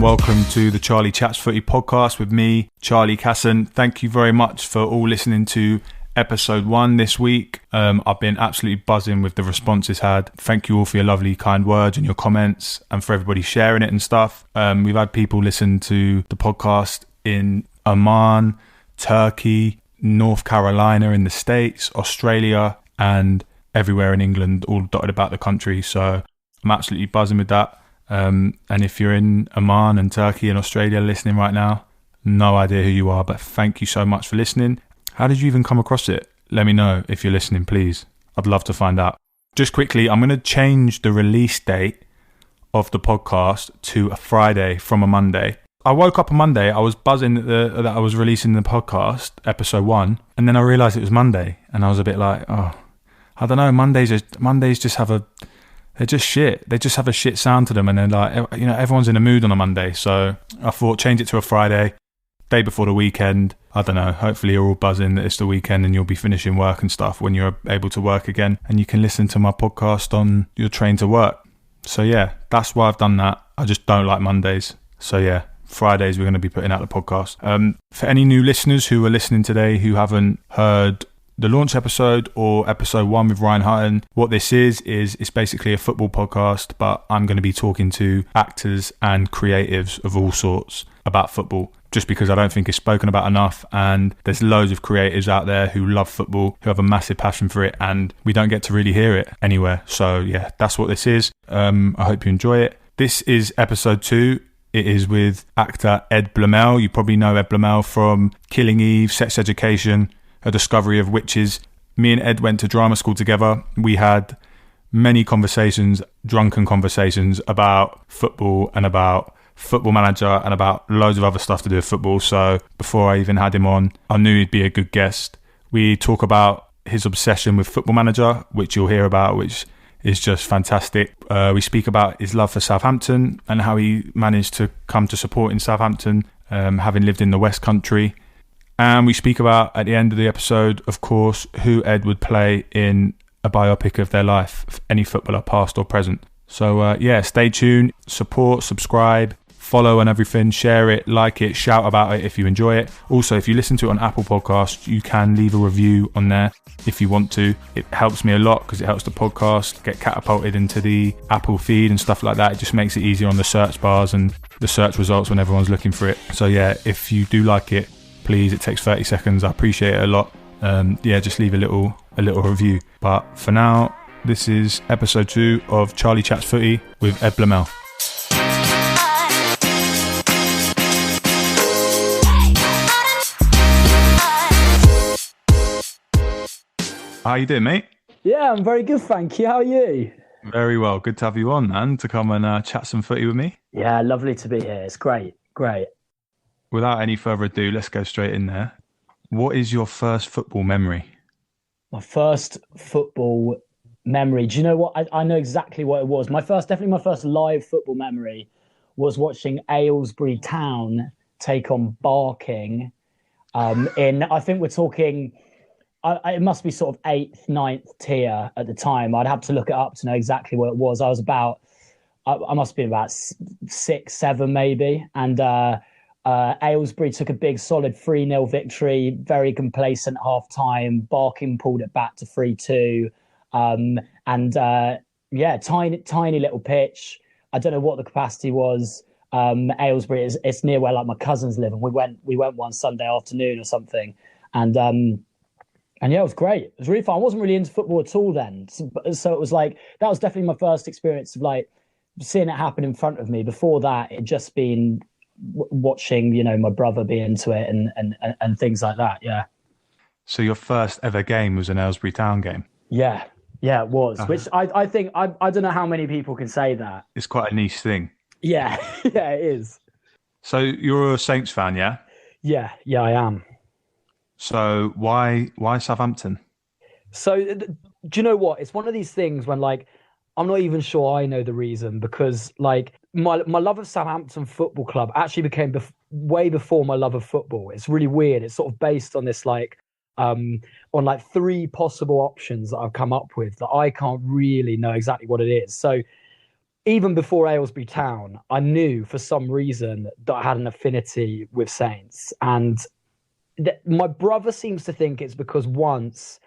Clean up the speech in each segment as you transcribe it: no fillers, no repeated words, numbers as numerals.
and welcome to the Charlie Chats Footy podcast with me, Charlie Casson. Thank you very much for all listening to episode 1 this week. I've been absolutely buzzing with the response it's had. Thank you all for your lovely, kind words and your comments, and for everybody sharing it and stuff. We've had people listen to the podcast in Oman, Turkey, North Carolina in the States, Australia, and everywhere in England, all dotted about the country. So I'm absolutely buzzing with that. And if you're in Oman and Turkey and Australia listening right now, no idea who you are, but thank you so much for listening. How did you even come across it? Let me know if you're listening, please. I'd love to find out. Just quickly, I'm going to change the release date of the podcast to a Friday from a Monday. I woke up on Monday, I was buzzing that I was releasing the podcast, episode 1, and then I realised it was Monday, and I was a bit like, oh, I don't know, Mondays just have they're just shit. They just have a shit sound to them, and then everyone's in a mood on a Monday, so I thought change it to a Friday, day before the weekend. I don't know, hopefully you're all buzzing that it's the weekend and you'll be finishing work and stuff when you're able to work again, and you can listen to my podcast on your train to work. So yeah, that's why I've done that. I just don't like Mondays. So yeah, Fridays we're going to be putting out the podcast. For any new listeners who are listening today who haven't heard the launch episode or episode 1 with Ryan Hutton, what this is it's basically a football podcast, but I'm going to be talking to actors and creatives of all sorts about football, just because I don't think it's spoken about enough, and there's loads of creatives out there who love football, who have a massive passion for it, and we don't get to really hear it anywhere. So yeah, that's what this is. I hope you enjoy it. This is episode 2. It is with actor Ed Bluemel. You probably know Ed Bluemel from Killing Eve, Sex Education, A Discovery of Witches. Me and Ed went to drama school together. We had many conversations, drunken conversations about football and about Football Manager and about loads of other stuff to do with football. So before I even had him on, I knew he'd be a good guest. We talk about his obsession with Football Manager, which you'll hear about, which is just fantastic. We speak about his love for Southampton and how he managed to come to support in Southampton, having lived in the West Country. And we speak about, at the end of the episode, of course, who Ed would play in a biopic of their life, any footballer, past or present. So yeah, stay tuned, support, subscribe, follow and everything, share it, like it, shout about it if you enjoy it. Also, if you listen to it on Apple Podcasts, you can leave a review on there if you want to. It helps me a lot because it helps the podcast get catapulted into the Apple feed and stuff like that. It just makes it easier on the search bars and the search results when everyone's looking for it. So yeah, if you do like it, please, it takes 30 seconds. I appreciate it a lot. Yeah, just leave a little review. But for now, this is episode 2 of Charlie Chats Footy with Ed Bluemel. How you doing, mate? Yeah, I'm very good, thank you. How are you? Very well. Good to have you on, man, to come and chat some footy with me. Yeah, lovely to be here. It's great. Without any further adu, let's go straight in there. What is your first football memory? My first football memory. Do you know what? I know exactly what it was. Definitely my first live football memory was watching Aylesbury Town take on Barking. I think we're talking... it must be sort of 8th, 9th tier at the time. I'd have to look it up to know exactly what it was. I must have been about 6, 7 maybe. And Aylesbury took a big solid 3-0 victory, very complacent half-time. Barking pulled it back to 3-2. Yeah, tiny little pitch. I don't know what the capacity was. Aylesbury, it's near where like my cousins live. And we went one Sunday afternoon or something. And yeah, it was great. It was really fun. I wasn't really into football at all then. So it was like, that was definitely my first experience of like seeing it happen in front of me. Before that, it'd just been watching, my brother be into it and things like that. Yeah. So your first ever game was an Aylesbury Town game? Yeah, it was. Which I think, I don't know how many people can say that. It's quite a niche thing. Yeah, yeah, it is. So you're a Saints fan, yeah? Yeah, I am. So why Southampton? So do you know what? It's one of these things when like, I'm not even sure I know the reason, because like my love of Southampton Football Club actually became way before my love of football. It's really weird. It's sort of based on this like, on like 3 possible options that I've come up with that I can't really know exactly what it is. So even before Aylesbury Town, I knew for some reason that I had an affinity with Saints. And my brother seems to think it's because once,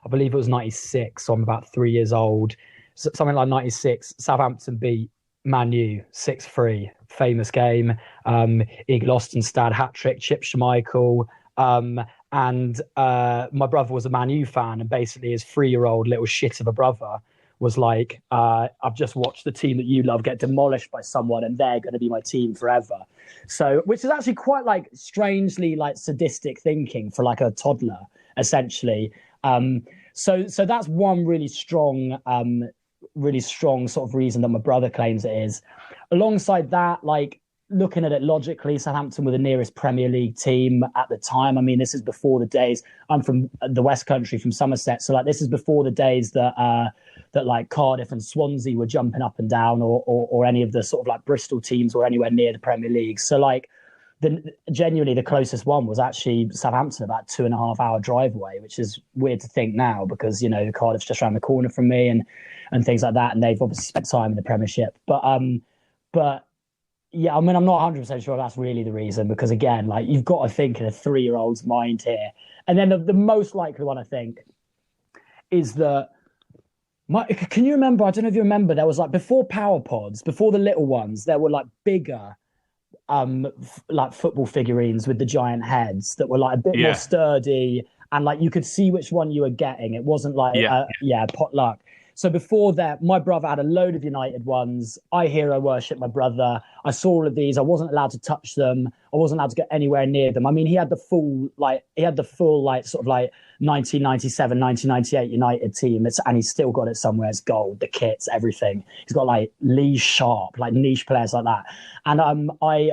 I believe it was 96, so I'm about 3 years old, something like 96, Southampton beat Man U 6-3, famous game. Igor Ostenstad, hat-trick, Chip Schmeichel. And my brother was a Man U fan, and basically his 3-year-old little shit of a brother was like, I've just watched the team that you love get demolished by someone, and they're going to be my team forever. So, which is actually quite like strangely like sadistic thinking for like a toddler, essentially. So that's one really strong sort of reason that my brother claims it is. Alongside that, like looking at it logically, Southampton were the nearest Premier League team at the time. I mean, this is before the days. I'm from the West Country, from Somerset, so like this is before the days that like Cardiff and Swansea were jumping up and down, or any of the sort of like Bristol teams were anywhere near the Premier League. So like genuinely the closest one was actually Southampton, about 2.5 hour drive away, which is weird to think now because, you know, Cardiff's just around the corner from me and things like that. And they've obviously spent time in the Premiership. But yeah, I mean, I'm not 100% sure that's really the reason, because again, like you've got to think in a 3-year-old's mind here. And then the most likely one, I think, is that can you remember? I don't know if you remember, there was like before Power Pods, before the little ones, there were like bigger like football figurines with the giant heads that were like a bit more sturdy, and like you could see which one you were getting. It wasn't like potluck. So before that, my brother had a load of United ones. I hero worship my brother. I saw all of these. I wasn't allowed to touch them. I wasn't allowed to get anywhere near them. I mean, he had the full sort of like 1997, 1998 United team. And he's still got it somewhere. It's gold, the kits, everything. He's got like Lee Sharp, like niche players like that. And I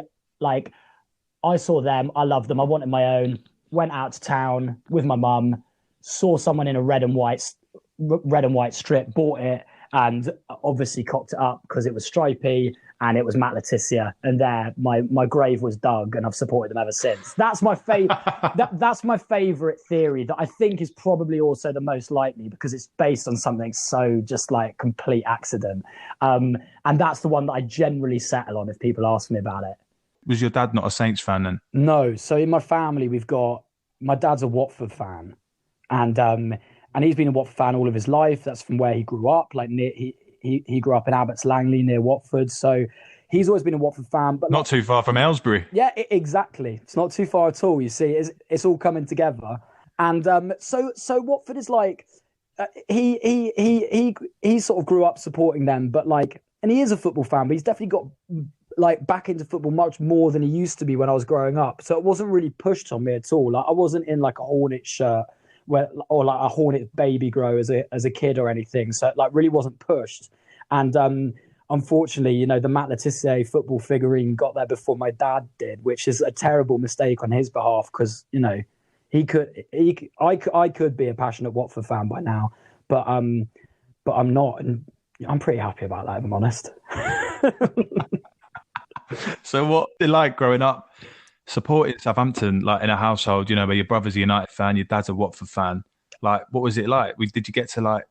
saw them. I loved them. I wanted my own. Went out to town with my mum. Saw someone in a red and white strip, bought it, and obviously cocked it up because it was stripy and it was Matt Letizia. And there, my grave was dug, and I've supported them ever since. That's my favorite. That's my favorite theory, that I think is probably also the most likely, because it's based on something so just like complete accident. And that's the one that I generally settle on if people ask me about it. Was your dad not a Saints fan then? No. So in my family, my dad's a Watford fan, and he's been a Watford fan all of his life. That's from where he grew up. Like he grew up in Abbots Langley near Watford, so he's always been a Watford fan. But not too far from Aylesbury. Yeah, exactly. It's not too far at all. You see, it's all coming together. And so Watford is like he sort of grew up supporting them, but like, and he is a football fan, but he's definitely got like back into football much more than he used to be when I was growing up. So it wasn't really pushed on me at all. Like I wasn't in like a Hornet shirt or like a Hornet baby grow as a kid or anything. So it like really wasn't pushed. And unfortunately, you know, the Matt Letizia football figurine got there before my dad did, which is a terrible mistake on his behalf, because, you know, I could be a passionate Watford fan by now, but I'm not, and I'm pretty happy about that, if I'm honest. So what did it like growing up supporting Southampton, like in a household, you know, where your brother's a United fan, your dad's a Watford fan? Like, what was it like? Did you get to like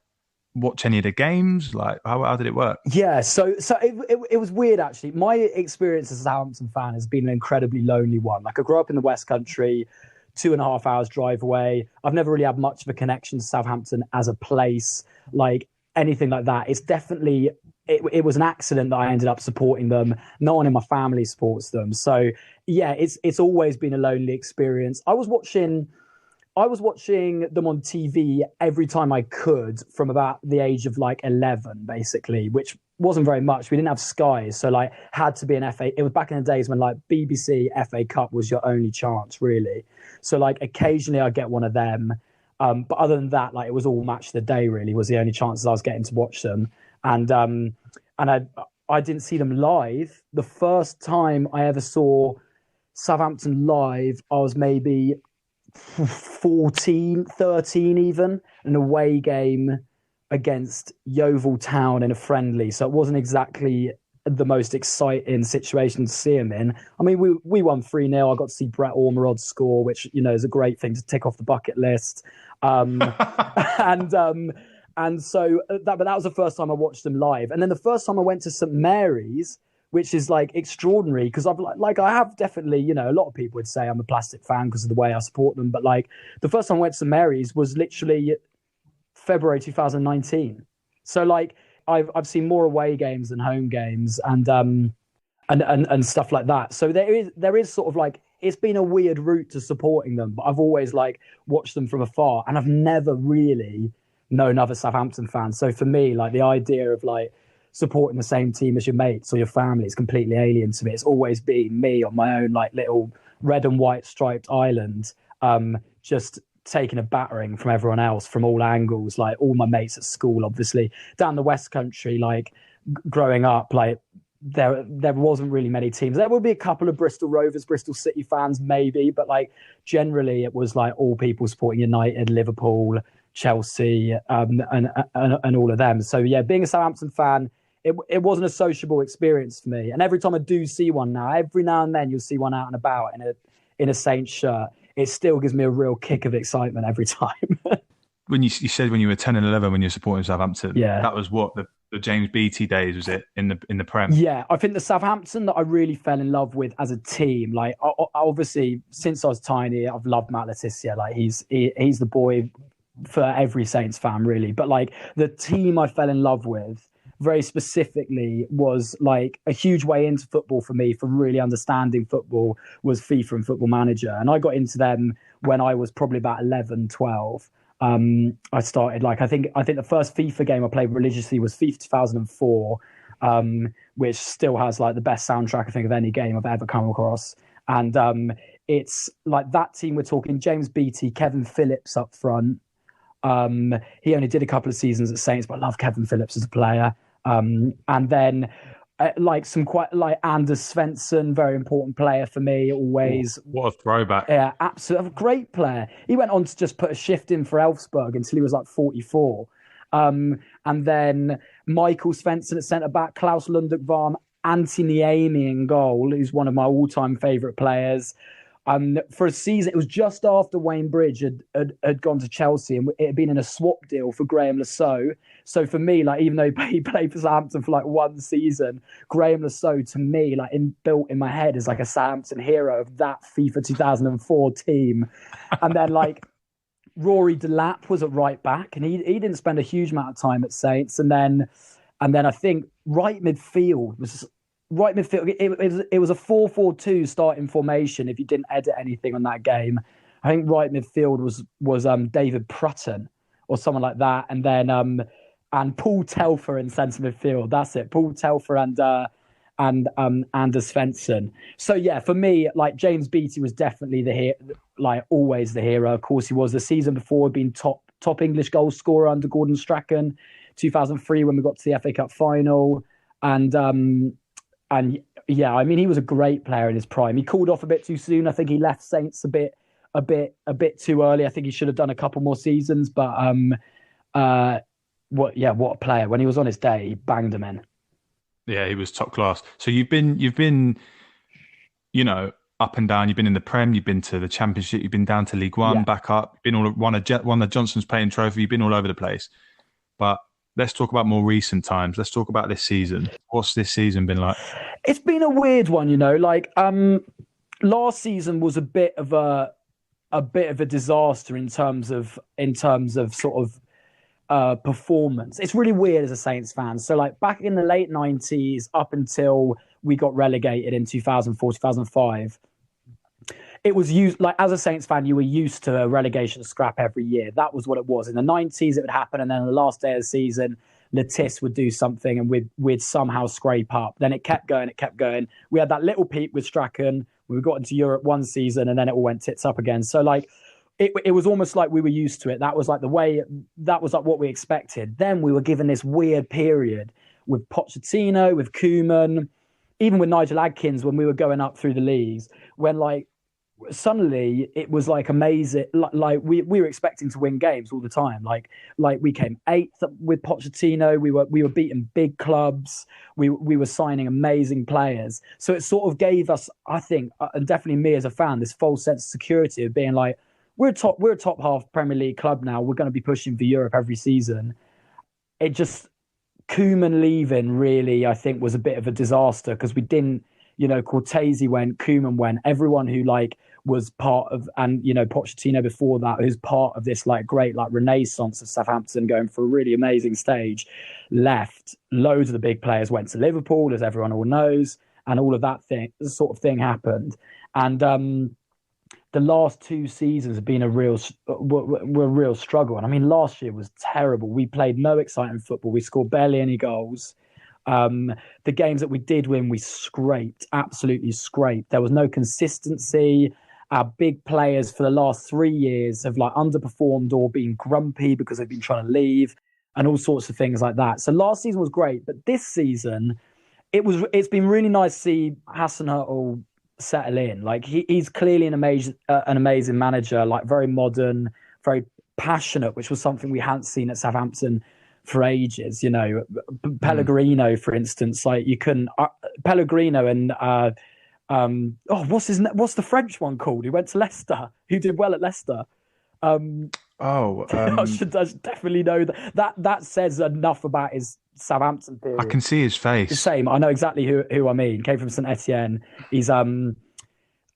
watch any of the games? Like, how did it work? Yeah, so it was weird, actually. My experience as a Southampton fan has been an incredibly lonely one. Like, I grew up in the West Country, 2.5 hours drive away. I've never really had much of a connection to Southampton as a place, like anything like that. It's definitely, it was an accident that I ended up supporting them. No one in my family supports them. So yeah, it's always been a lonely experience. I was watching them on TV every time I could from about the age of like 11, basically, which wasn't very much. We didn't have Sky, so like had to be an FA. It was back in the days when like BBC FA Cup was your only chance, really. So like occasionally I'd get one of them. But other than that, like it was all Match of the Day, really, was the only chances I was getting to watch them. And I didn't see them live. The first time I ever saw Southampton live, I was maybe 14, 13 even, an away game against Yeovil Town in a friendly. So it wasn't exactly the most exciting situation to see him in. I mean, we won 3-0. I got to see Brett Ormerod score, which, you know, is a great thing to tick off the bucket list. And And so but that was the first time I watched them live. And then the first time I went to St Mary's, which is like extraordinary because I've like I have definitely, you know, a lot of people would say I'm a Plastic fan because of the way I support them. But like the first time I went to St Mary's was literally February 2019. So like I've seen more away games than home games and stuff like that. So there is sort of like, it's been a weird route to supporting them, but I've always like watched them from afar, and I've never really known other Southampton fans. So for me, like the idea of like supporting the same team as your mates or your family is completely alien to me. It's always been me on my own like little red and white striped island, just taking a battering from everyone else from all angles. Like all my mates at school, obviously down the West Country, like growing up, like there wasn't really many teams. There would be a couple of Bristol Rovers, Bristol City fans maybe, but like generally it was like all people supporting United, Liverpool, Chelsea, and all of them. So yeah, being a Southampton fan, it wasn't a sociable experience for me. And every time I do see one now, every now and then you'll see one out and about in a Saints shirt. It still gives me a real kick of excitement every time. When you said when you were 10 and 11 when you were supporting Southampton, yeah, that was what the James Beattie days, was it, in the Prem? Yeah, I think the Southampton that I really fell in love with as a team, like obviously since I was tiny, I've loved Matt Letizia. Like he's the boy for every Saints fan, really. But like the team I fell in love with very specifically was like a huge way into football for me, for really understanding football, was FIFA and Football Manager. And I got into them when I was probably about 11, 12. I started like, I think the first FIFA game I played religiously was FIFA 2004, which still has like the best soundtrack, I think, of any game I've ever come across. And it's like that team, we're talking James Beattie, Kevin Phillips up front. He only did a couple of seasons at Saints, but I love Kevin Phillips as a player. And then like some quite like Anders Svensson, very important player for me always. What a throwback. Yeah, absolutely. A great player. He went on to just put a shift in for Elfsborg until he was like 44. And then Michael Svensson at centre-back, Klaus Lundekvarm, Antti Niemi in goal, who's one of my all-time favourite players. For a season, it was just after Wayne Bridge had gone to Chelsea, and it had been in a swap deal for Graham Lasseau. So for me, like even though he played for Southampton for like one season, Graham Lasseau to me, like built in my head as like a Southampton hero of that FIFA 2004 team. And then like Rory Delap was at right back, and he didn't spend a huge amount of time at Saints. And then I think right midfield. It was a 4-4-2 starting formation. If you didn't edit anything on that game, I think right midfield was David Prutton or someone like that, and then and Paul Telfer in centre midfield. That's it, Paul Telfer and Anders Svensson. So yeah, for me, like James Beattie was definitely like always the hero. Of course, he was. The season before had been top English goal scorer under Gordon Strachan, 2003 when we got to the FA Cup final, and yeah, I mean, he was a great player in his prime. He cooled off a bit too soon. I think he left Saints a bit too early. I think he should have done a couple more seasons. But what a player! When he was on his day, he banged them in. Yeah, he was top class. So you've been, you know, up and down. You've been in the Prem. You've been to the Championship. You've been down to League One, back up. Won the Johnson's Payne Trophy. You've been all over the place. But let's talk about more recent times. Let's talk about this season. What's this season been like? It's been a weird one, you know. Like last season was a bit of a disaster in terms of sort of performance. It's really weird as a Saints fan. So like back in the late 90s up until we got relegated in 2004, 2005, it was used, like as a Saints fan, you were used to a relegation scrap every year. That was what it was. In the 90s, it would happen. And then on the last day of the season, Letizia would do something and we'd somehow scrape up. Then it kept going. We had that little peak with Strachan. We got into Europe one season and then it all went tits up again. So like, it was almost like we were used to it. That was like that was like what we expected. Then we were given this weird period with Pochettino, with Koeman, even with Nigel Adkins when we were going up through the leagues, when like, suddenly it was like amazing. Like we were expecting to win games all the time. Like we came 8th with Pochettino. We were beating big clubs. We were signing amazing players. So it sort of gave us, I think, and definitely me as a fan, this false sense of security of being like, we're a top half Premier League club now. We're going to be pushing for Europe every season. it just Koeman leaving really, I think, was a bit of a disaster because we didn't, Cortese went, Koeman went, everyone who like was part of, and Pochettino before that, who's part of this like great like renaissance of Southampton going for a really amazing stage, left. Loads of the big players went to Liverpool, as everyone all knows, and all of that sort of thing happened. And the last 2 seasons have been were a real struggle. And I mean, last year was terrible. We played no exciting football. We scored barely any goals. The games that we did win, we absolutely scraped. There was no consistency. Our big players for the last 3 years have like underperformed or been grumpy because they've been trying to leave and all sorts of things like that. So last season was great, but this season it's been really nice to see Hasenhüttl settle in. Like he's clearly an amazing manager, like very modern, very passionate, which was something we hadn't seen at Southampton for ages. Pellegrino, for instance, like you couldn't Pellegrino and what's the French one called? Who went to Leicester? Who did well at Leicester? I should definitely know that. That says enough about his Southampton period. I can see his face. The same. I know exactly who I mean. Came from St Etienne. He's I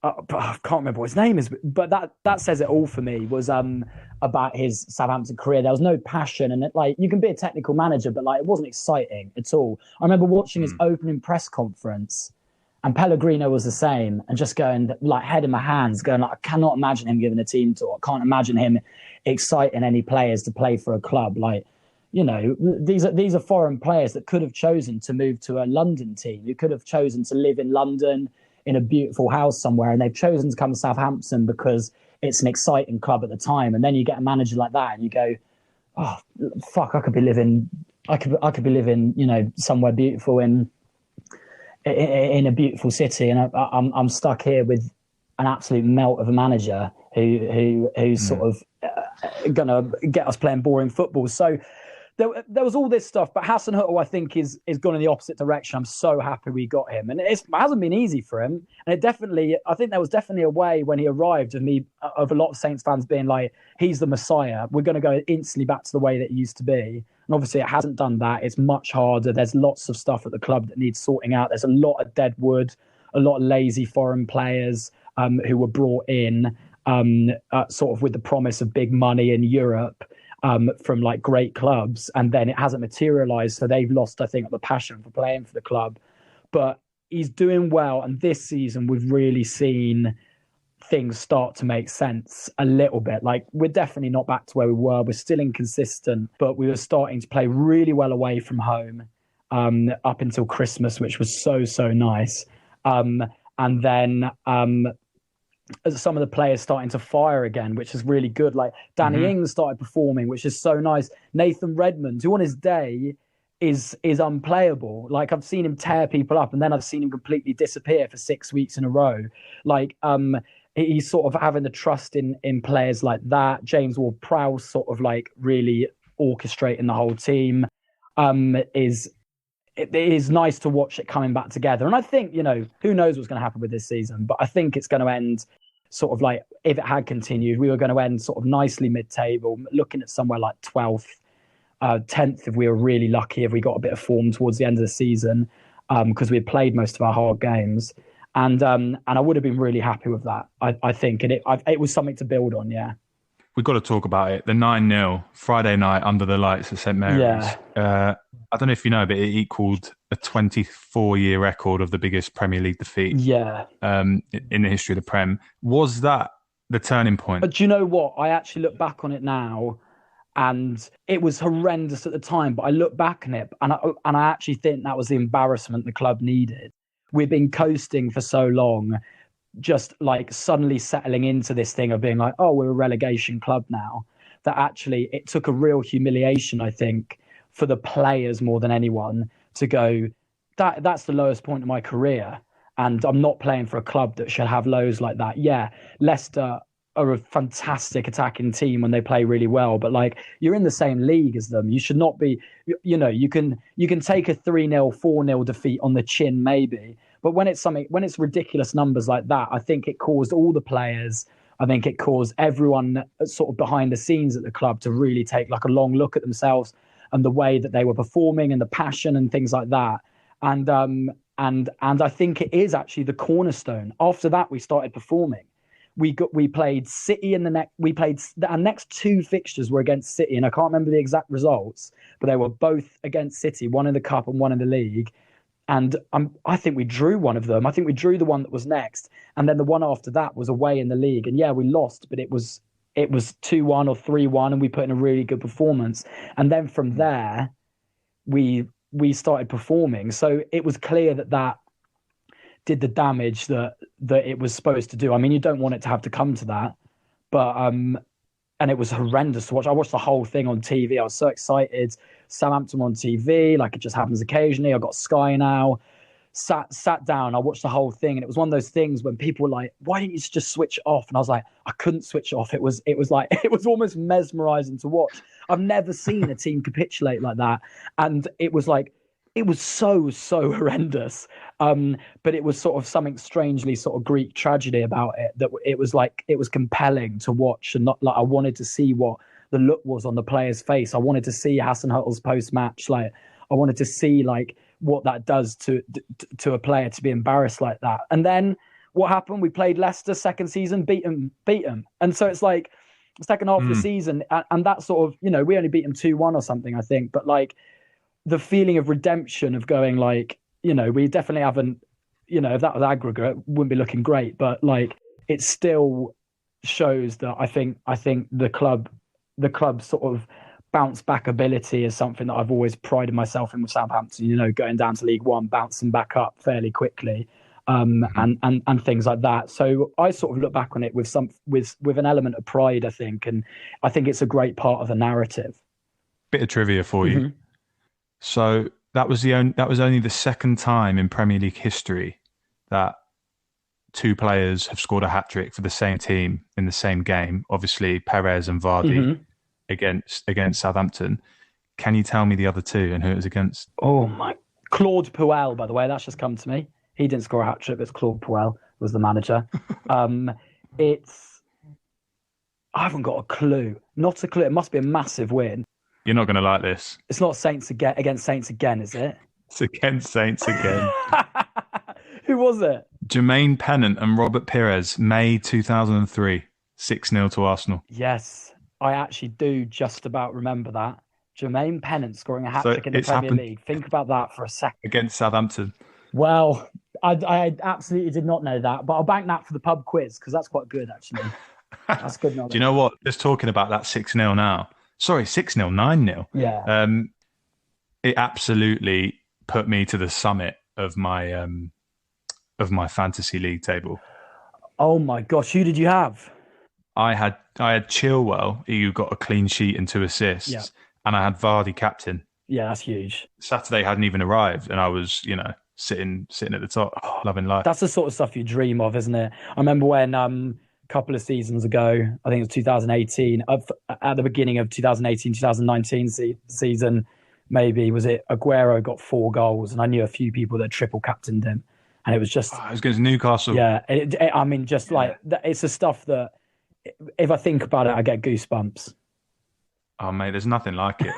can't remember what his name is, but that says it all for me. Was about his Southampton career. There was no passion, and like you can be a technical manager, but like it wasn't exciting at all. I remember watching his opening press conference. And Pellegrino was the same, and just going like head in my hands, going like, I cannot imagine him giving a team talk. I can't imagine him exciting any players to play for a club. Like, these are foreign players that could have chosen to move to a London team. You could have chosen to live in London in a beautiful house somewhere, and they've chosen to come to Southampton because it's an exciting club at the time. And then you get a manager like that, and you go, oh fuck, I could be living, somewhere beautiful in a beautiful city, and I'm stuck here with an absolute melt of a manager who's sort of gonna get us playing boring football. So there was all this stuff, but Hasenhüttl, I think, is gone in the opposite direction. I'm so happy we got him, and it hasn't been easy for him. And I think there was definitely a way when he arrived of a lot of Saints fans being like, he's the Messiah. We're going to go instantly back to the way that it used to be. And obviously it hasn't done that. It's much harder. There's lots of stuff at the club that needs sorting out. There's a lot of dead wood, a lot of lazy foreign players who were brought in sort of with the promise of big money in Europe from like great clubs. And then it hasn't materialized. So they've lost, I think, the passion for playing for the club. But he's doing well. And this season, we've really seen things start to make sense a little bit. Like we're definitely not back to where we were. We're still inconsistent, but we were starting to play really well away from home up until Christmas, which was so nice. And then some of the players starting to fire again, which is really good. Like Danny Ings started performing, which is so nice. Nathan Redmond, who on his day is unplayable. Like I've seen him tear people up, and then I've seen him completely disappear for 6 weeks in a row. Like he's sort of having the trust in players like that. James Ward-Prowse sort of like really orchestrating the whole team. It is nice to watch it coming back together. And I think, who knows what's going to happen with this season, but I think it's going to end sort of like, if it had continued, we were going to end sort of nicely mid-table, looking at somewhere like 12th, 10th if we were really lucky, if we got a bit of form towards the end of the season, because we had played most of our hard games. And I would have been really happy with that, I think. And it was something to build on, yeah. We've got to talk about it. The 9-0 Friday night under the lights at St Mary's. Yeah. I don't know if you know, but it equalled a 24-year record of the biggest Premier League defeat in the history of the Prem. Was that the turning point? But do you know what? I actually look back on it now, and it was horrendous at the time, but I look back on it, and I actually think that was the embarrassment the club needed. We've been coasting for so long, just like suddenly settling into this thing of being like, oh, we're a relegation club now, that actually it took a real humiliation, I think, for the players more than anyone to go, that's the lowest point of my career. And I'm not playing for a club that should have lows like that. Yeah, Leicester are a fantastic attacking team when they play really well, but like you're in the same league as them. You should not be, you can take a 3-0, 4-0 defeat on the chin maybe, but when it's ridiculous numbers like that, I think it caused all the players, I think it caused everyone sort of behind the scenes at the club to really take like a long look at themselves the way that they were performing and the passion and things like that. And I think it is actually the cornerstone. After that, we started performing. We played City in the next. Our next two fixtures were against City, and I can't remember the exact results, but they were both against City, one in the cup and one in the league. And I think we drew one of them. I think we drew the one that was next, and then the one after that was away in the league. And yeah, we lost, but it was 2-1 or 3-1, and we put in a really good performance. And then from there, we started performing. So it was clear that did the damage that it was supposed to do. I mean, you don't want it to have to come to that, but and it was horrendous to watch. I watched the whole thing on TV. I was so excited. Southampton on TV, like it just happens occasionally. I got Sky now. Sat down. I watched the whole thing, and it was one of those things when people were like, "Why didn't you just switch off?" And I was like, "I couldn't switch off." It was like it was almost mesmerizing to watch. I've never seen a team capitulate like that, and it was like. It was so horrendous, but it was sort of something strangely sort of Greek tragedy about it. That it was compelling to watch, and not like I wanted to see what the look was on the player's face. I wanted to see Hasenhutl's post match. Like I wanted to see like what that does to a player to be embarrassed like that. And then what happened? We played Leicester second season, beat them, and so it's like the second half of the season, and that sort of we only beat them 2-1 or something, I think, but like. The feeling of redemption of going like, we definitely haven't, if that was aggregate, wouldn't be looking great, but like it still shows that I think the club sort of bounce back ability is something that I've always prided myself in with Southampton, going down to League One, bouncing back up fairly quickly, and things like that. So I sort of look back on it with an element of pride, I think, and I think it's a great part of the narrative. Bit of trivia for you. So that was only the second time in Premier League history that two players have scored a hat-trick for the same team in the same game. Obviously, Perez and Vardy against Southampton. Can you tell me the other two and who it was against? Oh my! Claude Puel, by the way, that's just come to me. He didn't score a hat-trick. It's Claude Puel was the manager. I haven't got a clue. Not a clue. It must be a massive win. You're not going to like this. It's not Saints against Saints again, is it? It's against Saints again. Who was it? Jermaine Pennant and Robert Pires, May 2003, 6-0 to Arsenal. Yes, I actually do just about remember that. Jermaine Pennant scoring a hat-trick in the Premier League. Think about that for a second. Against Southampton. Well, I absolutely did not know that, but I'll bank that for the pub quiz because that's quite good, actually. That's good knowledge. Do you know what? Just talking about that 6-0 now. Sorry, 6-0, 9-0. Yeah. It absolutely put me to the summit of my fantasy league table. Oh my gosh, who did you have? I had Chilwell, who got a clean sheet and 2 assists, and I had Vardy captain. Yeah, that's huge. Saturday hadn't even arrived, and I was, sitting at the top, loving life. That's the sort of stuff you dream of, isn't it? I remember when couple of seasons ago, I think it was 2018, at the beginning of 2018-2019 season, maybe, was it Aguero got 4 goals, and I knew a few people that triple captained him, and it was just... it was against Newcastle. Yeah, like, it's the stuff that, if I think about it, I get goosebumps. Oh, mate, there's nothing like it.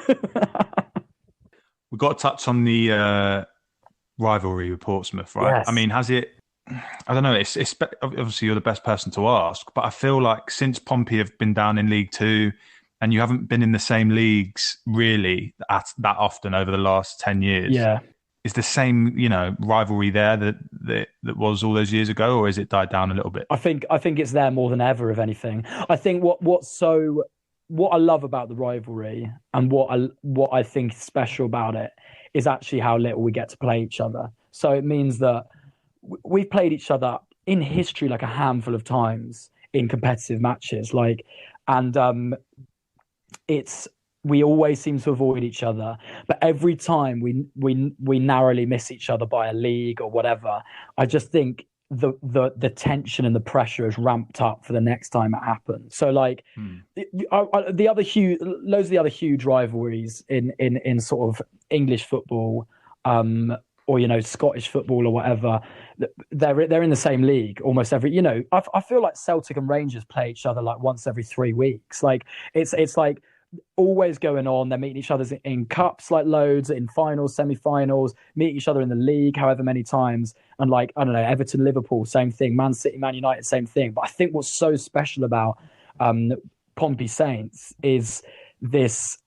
We've got to touch on the rivalry with Portsmouth, right? Yes. I mean, has it... I don't know. It's obviously you're the best person to ask, but I feel like since Pompey have been down in League Two, and you haven't been in the same leagues really that often over the last 10 years. Yeah, is the same rivalry there that was all those years ago, or is it died down a little bit? I think it's there more than ever. If anything, I think what I love about the rivalry and what I think is special about it is actually how little we get to play each other. So it means that we've played each other in history like a handful of times in competitive matches, we always seem to avoid each other, but every time we narrowly miss each other by a league or whatever, I just think the tension and the pressure is ramped up for the next time it happens. So loads of the other huge rivalries in sort of English football, or Scottish football or whatever, they're in the same league almost every. I feel like Celtic and Rangers play each other like once every 3 weeks. Like it's like always going on. They're meeting each other in cups like loads, in finals, semi-finals, meeting each other in the league however many times. And like, I don't know, Everton, Liverpool, same thing. Man City, Man United, same thing. But I think what's so special about Pompey Saints is this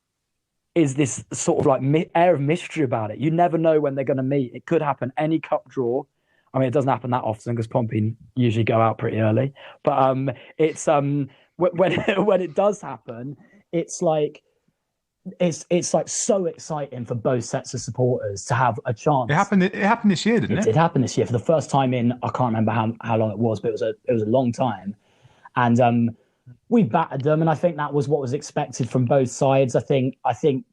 sort of like air of mystery about it. You never know when they're going to meet. It could happen any cup draw. I mean, it doesn't happen that often because Pompey usually go out pretty early. But it's when when it does happen, it's like so exciting for both sets of supporters to have a chance. It happened this year, didn't it? It did this year for the first time in, I can't remember how long it was, but it was a long time. And we battered them, and I think that was what was expected from both sides. I think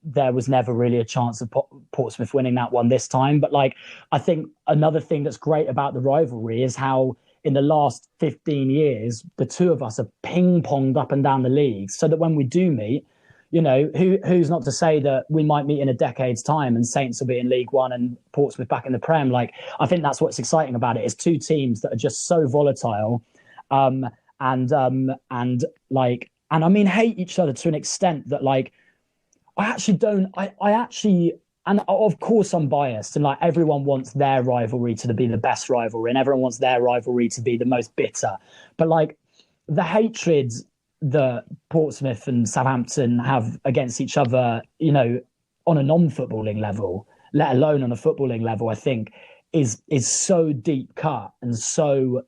there was never really a chance of Portsmouth winning that one this time. But like, I think another thing that's great about the rivalry is how in the last 15 years, the two of us have ping-ponged up and down the league, so that when we do meet, you know, who's not to say that we might meet in a decade's time and Saints will be in League One and Portsmouth back in the Prem. Like, I think that's what's exciting about it. It's two teams that are just so volatile, and I mean, hate each other to an extent that like, I actually, and of course I'm biased, and like everyone wants their rivalry to be the best rivalry, and everyone wants their rivalry to be the most bitter. But like, the hatred that Portsmouth and Southampton have against each other, you know, on a non-footballing level, let alone on a footballing level, I think is so deep cut and so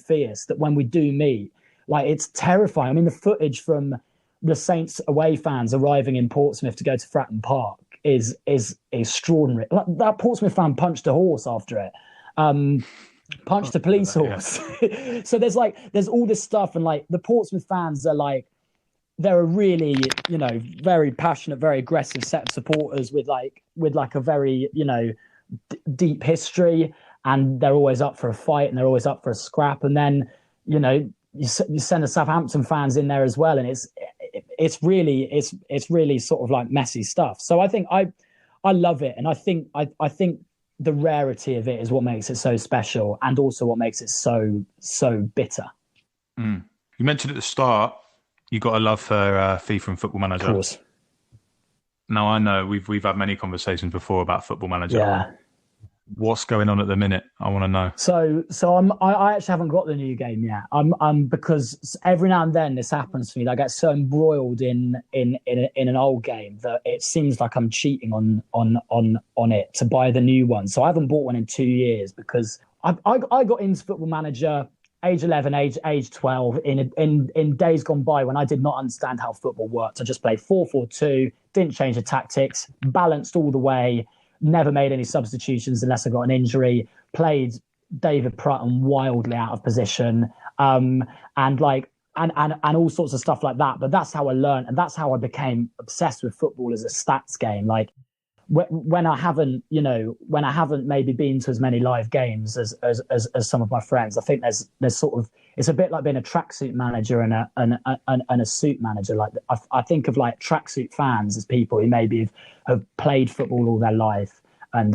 fierce that when we do meet, like, it's terrifying. I mean, the footage from the Saints away fans arriving in Portsmouth to go to Fratton Park is extraordinary. Like, that Portsmouth fan punched a horse after it. Punched a police horse. Yeah. So there's all this stuff, and like the Portsmouth fans are like, they're a really, you know, very passionate, very aggressive set of supporters with a very, you know, deep history, and they're always up for a fight and they're always up for a scrap. And then, you know, you send the Southampton fans in there as well, and it's really sort of like messy stuff. So I think I love it, and I think the rarity of it is what makes it so special, and also what makes it so bitter. You mentioned at the start you got a love for FIFA and Football Manager. Of course. Now I know we've had many conversations before about Football Manager. Yeah. What's going on at the minute? I want to know. So I actually haven't got the new game yet. Because every now and then this happens to me. I get so embroiled in an old game that it seems like I'm cheating on it to buy the new one. So I haven't bought one in 2 years because I got into Football Manager age 11, age 12 in days gone by when I did not understand how football worked. I just played 4-4-2, didn't change the tactics, balanced all the way. Never made any substitutions unless I got an injury. Played David Prutton wildly out of position, and all sorts of stuff like that. But that's how I learned, and that's how I became obsessed with football as a stats game. Like when I haven't maybe been to as many live games as some of my friends. I think there's sort of, it's a bit like being a tracksuit manager and a suit manager. Like I think of like tracksuit fans as people who maybe have played football all their life and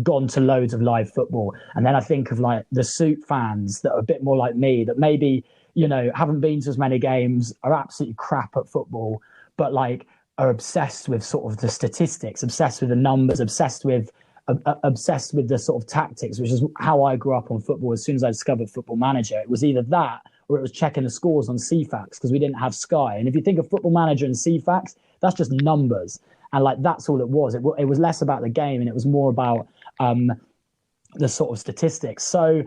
gone to loads of live football. And then I think of like the suit fans that are a bit more like me, that maybe, you know, haven't been to as many games, are absolutely crap at football, but like are obsessed with sort of the statistics, obsessed with the numbers, obsessed with the sort of tactics, which is how I grew up on football. As soon as I discovered Football Manager, it was either that or it was checking the scores on CFAX because we didn't have Sky. And if you think of Football Manager and CFAX, that's just numbers. And like, that's all it was. It was less about the game and it was more about the sort of statistics. So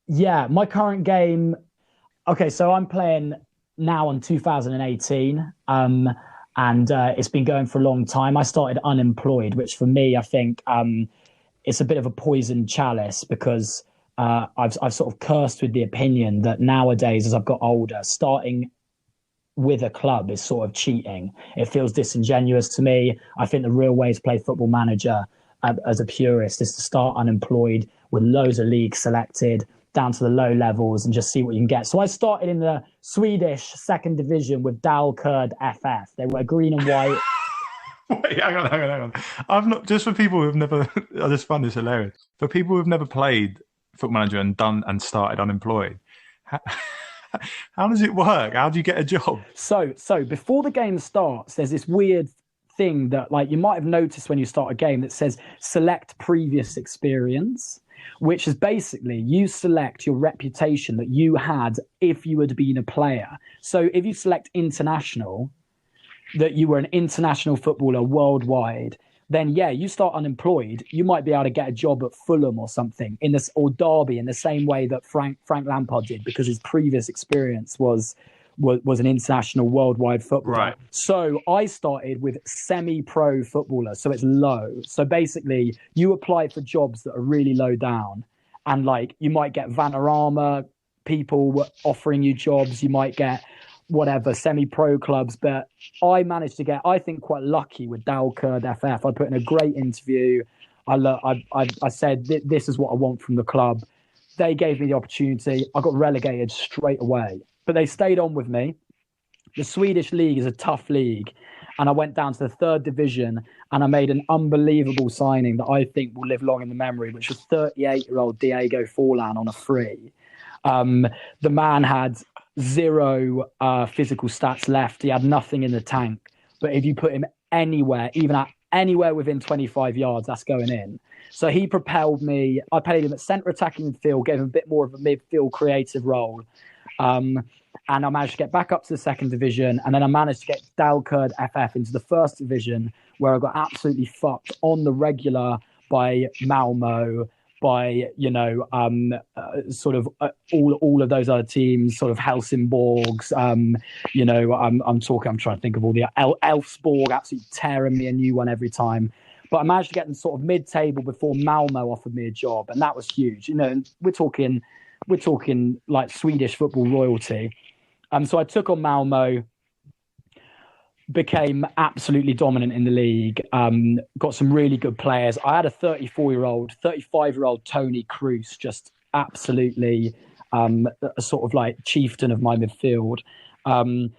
yeah, my current game. Okay, so I'm playing now on 2018. And it's been going for a long time. I started unemployed, which for me, I think it's a bit of a poisoned chalice because I've sort of cursed with the opinion that nowadays, as I've got older, starting with a club is sort of cheating. It feels disingenuous to me. I think the real way to play Football Manager as a purist is to start unemployed with loads of leagues selected, down to the low levels, and just see what you can get. So I started in the Swedish second division with Dalkurd FF. They were green and white. Wait, hang on. I've not, just for people who've never, I just find this hilarious. For people who've never played Football Manager and started unemployed, How does it work? How do you get a job? So before the game starts, there's this weird thing that like you might have noticed when you start a game that says select previous experience, which is basically you select your reputation that you had if you had been a player. So if you select international, that you were an international footballer worldwide, then yeah, you start unemployed. You might be able to get a job at Fulham or something in this, or Derby, in the same way that Frank Lampard did, because his previous experience was an international worldwide footballer. Right. So I started with semi-pro footballer, so it's low. So basically, you apply for jobs that are really low down, and like you might get Vanarama people offering you jobs. You might get whatever semi-pro clubs, but I managed to get, I think, quite lucky with Dalkurd FF. I put in a great interview. I said this is what I want from the club. They gave me the opportunity. I got relegated straight away, but they stayed on with me. The Swedish league is a tough league, and I went down to the third division, and I made an unbelievable signing that I think will live long in the memory, which was 38-year-old Diego Forlan on a free. The man had zero physical stats left. He had nothing in the tank. But if you put him anywhere, even at anywhere within 25 yards, that's going in. So he propelled me. I played him at centre attacking midfield, gave him a bit more of a midfield creative role. And I managed to get back up to the second division. And then I managed to get Dalkurd FF into the first division, where I got absolutely fucked on the regular by Malmo, by sort of all of those other teams, sort of Helsingborgs. I'm trying to think of all the Elfsborg absolutely tearing me a new one every time. But I managed to get them sort of mid-table before Malmo offered me a job, and that was huge. You know, we're talking like Swedish football royalty. So I took on Malmo, became absolutely dominant in the league, got some really good players. I had a 35-year-old Tony Kroos, just absolutely a sort of like chieftain of my midfield. And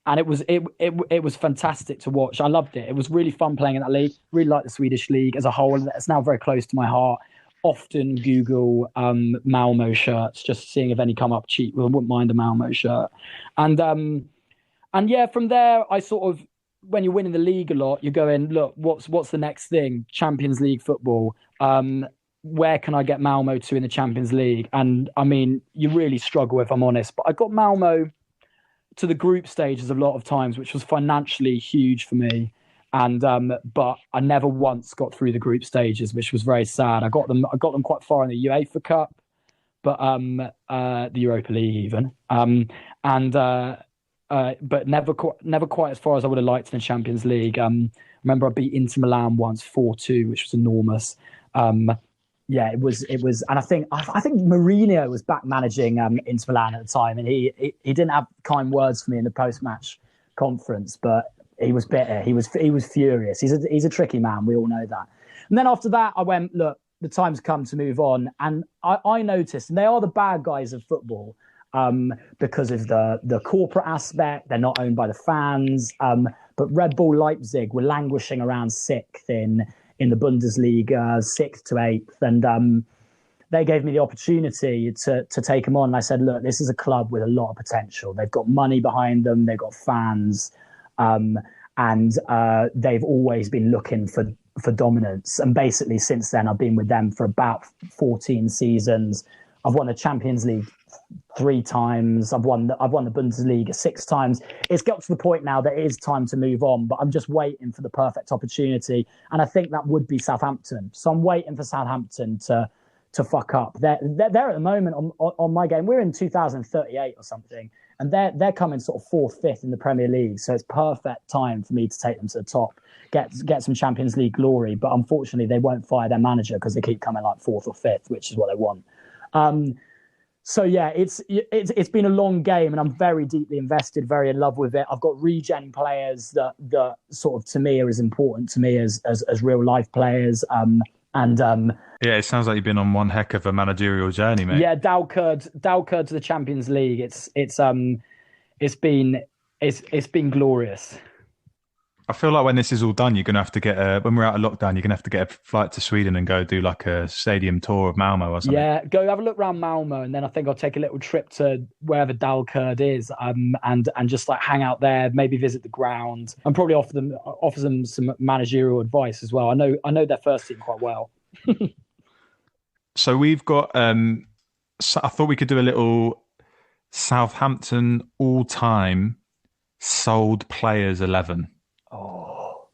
it was fantastic to watch. I loved it. It was really fun playing in that league. Really liked the Swedish league as a whole. It's now very close to my heart. Often Google Malmo shirts, just seeing if any come up cheap. Well, I wouldn't mind a Malmo shirt. And yeah, from there, I sort of, when you're winning the league a lot, you're going, look, what's the next thing? Champions League football. Where can I get Malmo to in the Champions League? And I mean, you really struggle, if I'm honest. But I got Malmo to the group stages a lot of times, which was financially huge for me. And but I never once got through the group stages, which was very sad. I got them quite far in the UEFA Cup, but the Europa League even. But never quite as far as I would have liked in the Champions League. Remember I beat Inter Milan once 4-2, which was enormous. It was, and I think Mourinho was back managing Inter Milan at the time, and he didn't have kind words for me in the post-match conference, but he was bitter. He was furious. He's a tricky man. We all know that. And then after that, I went, look, the time's come to move on, and I noticed, and they are the bad guys of football. Because of the corporate aspect, they're not owned by the fans. But Red Bull Leipzig were languishing around sixth in the Bundesliga, 6th to 8th, and they gave me the opportunity to take them on. And I said, look, this is a club with a lot of potential. They've got money behind them, they've got fans, and they've always been looking for dominance. And basically, since then, I've been with them for about 14 seasons. I've won the Champions League 3 times. I've won the Bundesliga 6 times. It's got to the point now that it is time to move on, but I'm just waiting for the perfect opportunity. And I think that would be Southampton. So I'm waiting for Southampton to fuck up. They're at the moment on my game. We're in 2038 or something, and they're coming sort of 4th, 5th in the Premier League. So it's perfect time for me to take them to the top, get some Champions League glory. But unfortunately, they won't fire their manager because they keep coming like 4th or 5th, which is what they want. So yeah, it's been a long game, and I'm very deeply invested, very in love with it. I've got regen players that sort of to me are as important to me as real life players. Yeah, it sounds like you've been on one heck of a managerial journey, mate. Yeah, Dalkurd to the Champions League. It's been glorious. I feel like when this is all done, you're going to have to when we're out of lockdown, you're going to have to get a flight to Sweden and go do like a stadium tour of Malmo or something. Yeah, go have a look around Malmo, and then I think I'll take a little trip to wherever Dalkurd is, and just like hang out there, maybe visit the ground, and probably offer them some managerial advice as well. I know their first team quite well. So we've got. I thought we could do a little Southampton all-time sold players 11. Oh,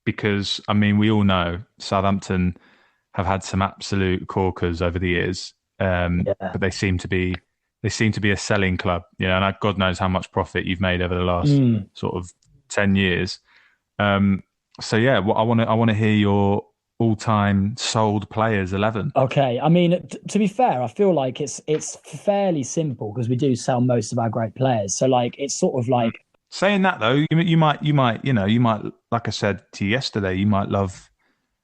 Because I mean, we all know Southampton have had some absolute corkers over the years, yeah. but they seem to be a selling club, and God knows how much profit you've made over the last sort of 10 years. So yeah, what I want to hear your all-time sold players 11. Okay, I mean, to be fair, I feel like it's fairly simple because we do sell most of our great players. So like, it's sort of like, Saying that though, you might, like I said to you yesterday, you might love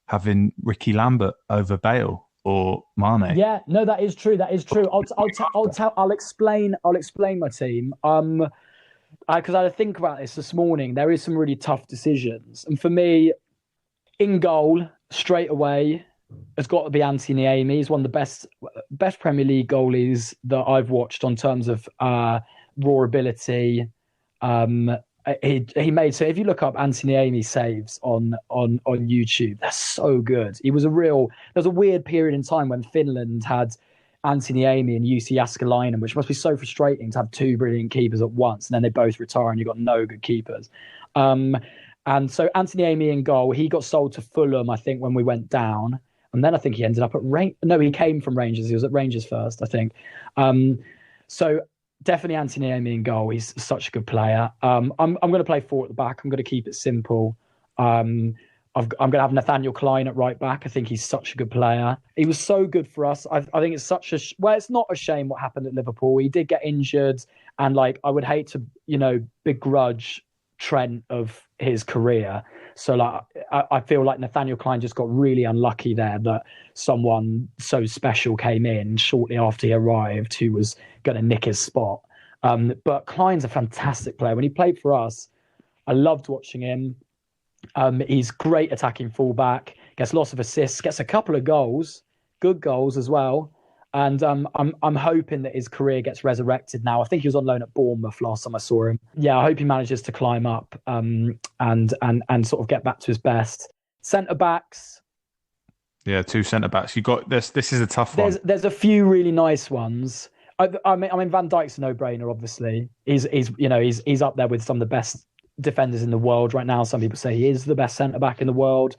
having Ricky Lambert over Bale or Mane. yeah, no, that is true. That is true. I'll explain my team. Because I had to think about this morning. There is some really tough decisions, and for me, in goal straight away has got to be Anthony Amy. He's one of the best Premier League goalies that I've watched on terms of raw ability. He made, so if you look up Anthony Amy saves on YouTube, they're so good. There's a weird period in time when Finland had Anthony Amy and Jussi Jääskeläinen, which must be so frustrating to have two brilliant keepers at once, and then they both retire and you've got no good keepers. And so Anthony Amy in goal, he got sold to Fulham, I think, when we went down. And then I think he ended up at No, he came from Rangers. He was at Rangers first, I think. So definitely Anthony Amy in goal. He's such a good player. I'm going to play four at the back. I'm going to keep it simple. I'm going to have Nathaniel Klein at right back. I think he's such a good player. He was so good for us. I think it's it's not a shame what happened at Liverpool. He did get injured, and like I would hate to, begrudge Trent of his career. So like I feel like Nathaniel Klein just got really unlucky there that someone so special came in shortly after he arrived who was going to nick his spot. But Klein's a fantastic player. When he played for us, I loved watching him. He's great attacking fullback, gets lots of assists, gets a couple of goals, good goals as well. And I'm hoping that his career gets resurrected now. I think he was on loan at Bournemouth last time I saw him. Yeah, I hope he manages to climb up and sort of get back to his best. Centre backs. Yeah, two centre backs. You got this. This is a tough one. There's a few really nice ones. I mean, Van Dijk's a no-brainer. Obviously, he's up there with some of the best defenders in the world right now. Some people say he is the best centre back in the world.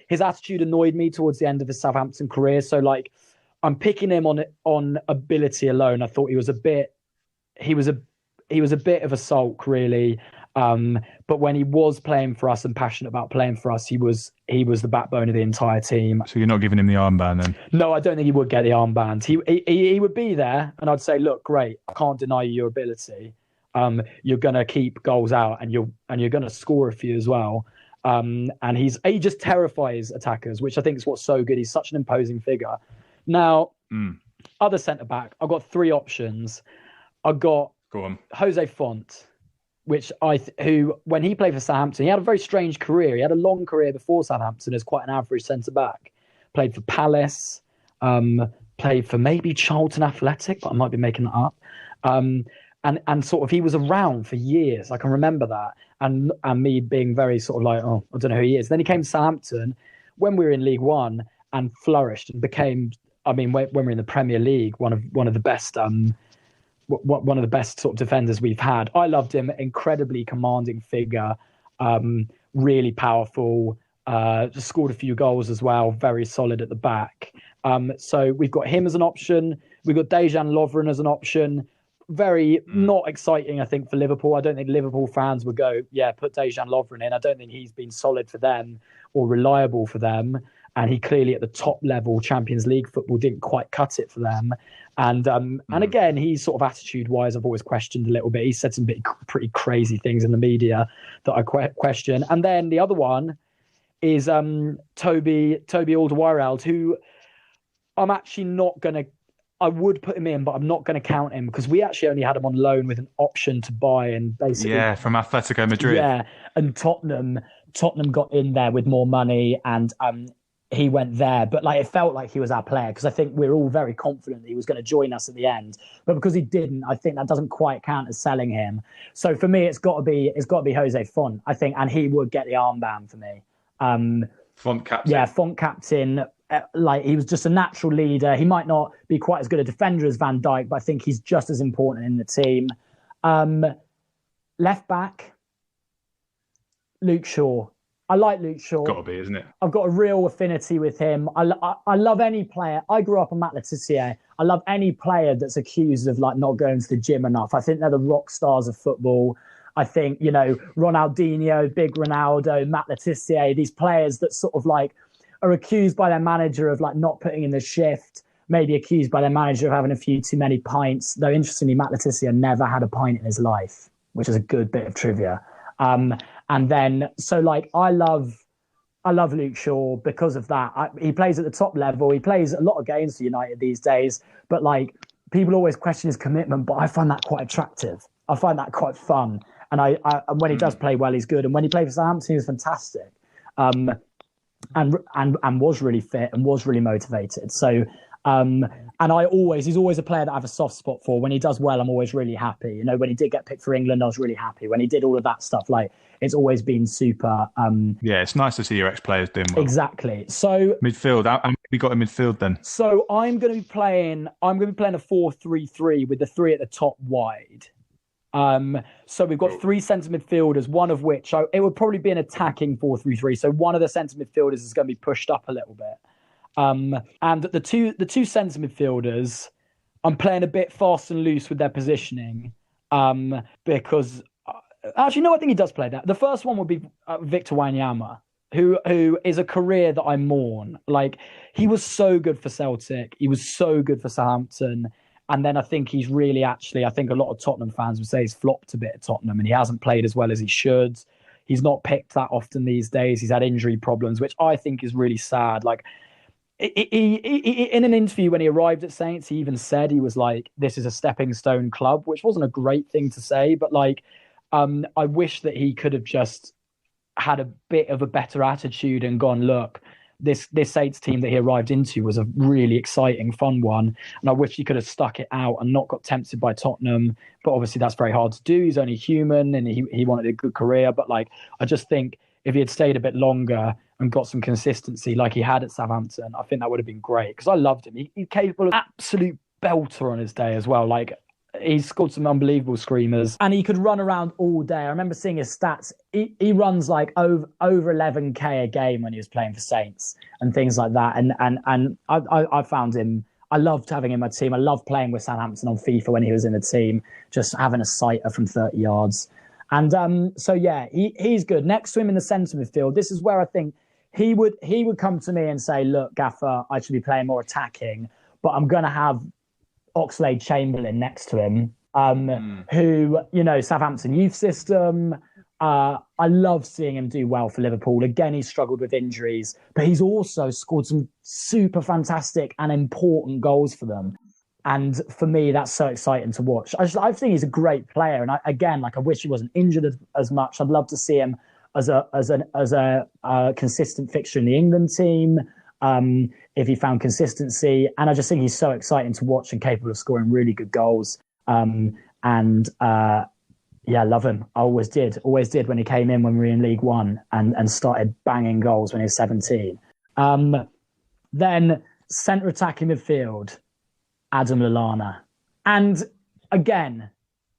His attitude annoyed me towards the end of his Southampton career. So like, I'm picking him on ability alone. I thought he was a bit of a sulk, really. But when he was playing for us and passionate about playing for us, he was the backbone of the entire team. So you're not giving him the armband then? No, I don't think he would get the armband. He would be there, and I'd say, look, great. I can't deny you your ability. You're gonna keep goals out, and you're gonna score a few as well. And he just terrifies attackers, which I think is what's so good. He's such an imposing figure. Now, other centre back, I've got three options. I've got Jose Font, who when he played for Southampton, he had a very strange career. He had a long career before Southampton as quite an average centre back. Played for Palace, played for maybe Charlton Athletic, but I might be making that up. And sort of he was around for years. I can remember that, and me being very sort of like, oh, I don't know who he is. Then he came to Southampton when we were in League One and flourished and became. I mean, when we're in the Premier League, one of the best sort of defenders we've had. I loved him. Incredibly commanding figure, really powerful. Just scored a few goals as well. Very solid at the back. So we've got him as an option. We've got Dejan Lovren as an option. Very not exciting, I think, for Liverpool. I don't think Liverpool fans would go, yeah, put Dejan Lovren in. I don't think he's been solid for them or reliable for them. And he clearly at the top level Champions League football didn't quite cut it for them. And again, he's sort of attitude wise, I've always questioned a little bit. He said some pretty crazy things in the media that I question. And then the other one is Toby Alderweireld, who I'm actually not going to. I would put him in, but I'm not going to count him because we actually only had him on loan with an option to buy, and basically, from Atletico Madrid. yeah, and Tottenham got in there with more money, and he went there. But like, it felt like he was our player because I think we're all very confident that he was going to join us at the end. But because he didn't, I think that doesn't quite count as selling him. So for me, it's got to be Jose Font, I think, and he would get the armband for me. Font captain. Yeah, Font captain. Like, he was just a natural leader. He might not be quite as good a defender as Van Dijk, but I think he's just as important in the team. Left back, Luke Shaw. I like Luke Shaw. Got to be, isn't it? I've got a real affinity with him. I love any player. I grew up on Matt Letizia. I love any player that's accused of like not going to the gym enough. I think they're the rock stars of football. I think, Ronaldinho, Big Ronaldo, Matt Letizia, these players that sort of like are accused by their manager of like not putting in the shift, maybe accused by their manager of having a few too many pints. Though interestingly, Matt Letizia never had a pint in his life, which is a good bit of trivia. And then, so like, I love Luke Shaw because of that. He plays at the top level. He plays a lot of games for United these days, but like, people always question his commitment, but I find that quite attractive. I find that quite fun. And I when he does play well, he's good. And when he played for Southampton, he was fantastic. And was really fit and was really motivated. So, and he's always a player that I have a soft spot for. When he does well, I'm always really happy. When he did get picked for England, I was really happy. When he did all of that stuff, like, it's always been super. It's nice to see your ex-players doing well. Exactly. So midfield, how we got in midfield then? So I'm going to be playing a 4-3-3 with the three at the top wide. So we've got three centre midfielders, one of which it would probably be an attacking 4-3-3. So one of the centre midfielders is going to be pushed up a little bit. And the two centre midfielders, I'm playing a bit fast and loose with their positioning. Because actually, no, I think he does play that. The first one would be Victor Wanyama, who is a career that I mourn. Like, he was so good for Celtic. He was so good for Southampton. And then I think he's really I think a lot of Tottenham fans would say he's flopped a bit at Tottenham and he hasn't played as well as he should. He's not picked that often these days. He's had injury problems, which I think is really sad. Like, he in an interview when he arrived at Saints, he even said he was like, this is a stepping stone club, which wasn't a great thing to say. But like, I wish that he could have just had a bit of a better attitude and gone, look, this Saints team that he arrived into was a really exciting, fun one. And I wish he could have stuck it out and not got tempted by Tottenham. But obviously that's very hard to do. He's only human and he wanted a good career. But like, I just think if he had stayed a bit longer and got some consistency like he had at Southampton, I think that would have been great because I loved him. He's capable of absolute belter on his day as well. Like, he scored some unbelievable screamers and he could run around all day. I remember seeing his stats. He runs like over 11k a game when he was playing for Saints and things like that. And I found him, I loved having him in my team. I loved playing with Southampton on FIFA when he was in the team, just having a sighter from 30 yards. And so, yeah, he's good. Next to him in the centre midfield, this is where I think he would come to me and say, look, Gaffer, I should be playing more attacking, but I'm going to have Oxlade-Chamberlain next to him, who, Southampton youth system. I love seeing him do well for Liverpool. Again, he's struggled with injuries, but he's also scored some super fantastic and important goals for them. And for me, that's so exciting to watch. I think he's a great player. And I wish he wasn't injured as much. I'd love to see him as a consistent fixture in the England team. If he found consistency. And I just think he's so exciting to watch and capable of scoring really good goals. I love him. I always did when he came in when we were in League One and started banging goals when he was 17. Then centre attacking midfield, Adam Lallana. And again,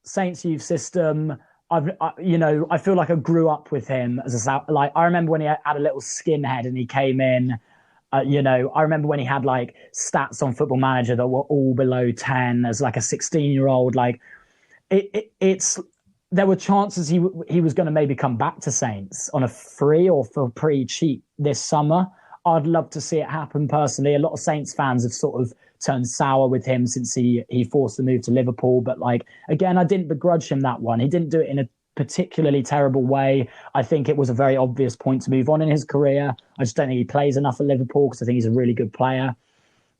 Saints youth system. I feel like I grew up with him I remember when he had a little skinhead and he came in. I remember when he had like stats on Football Manager that were all below 10 as like a 16-year-old. Like there were chances he was going to maybe come back to Saints on a free or for pretty cheap this summer. I'd love to see it happen personally. A lot of Saints fans have sort of turned sour with him since he forced the move to Liverpool. But like, again, I didn't begrudge him that one. He didn't do it in a particularly terrible way. I think it was a very obvious point to move on in his career. I just don't think he plays enough at Liverpool because I think he's a really good player.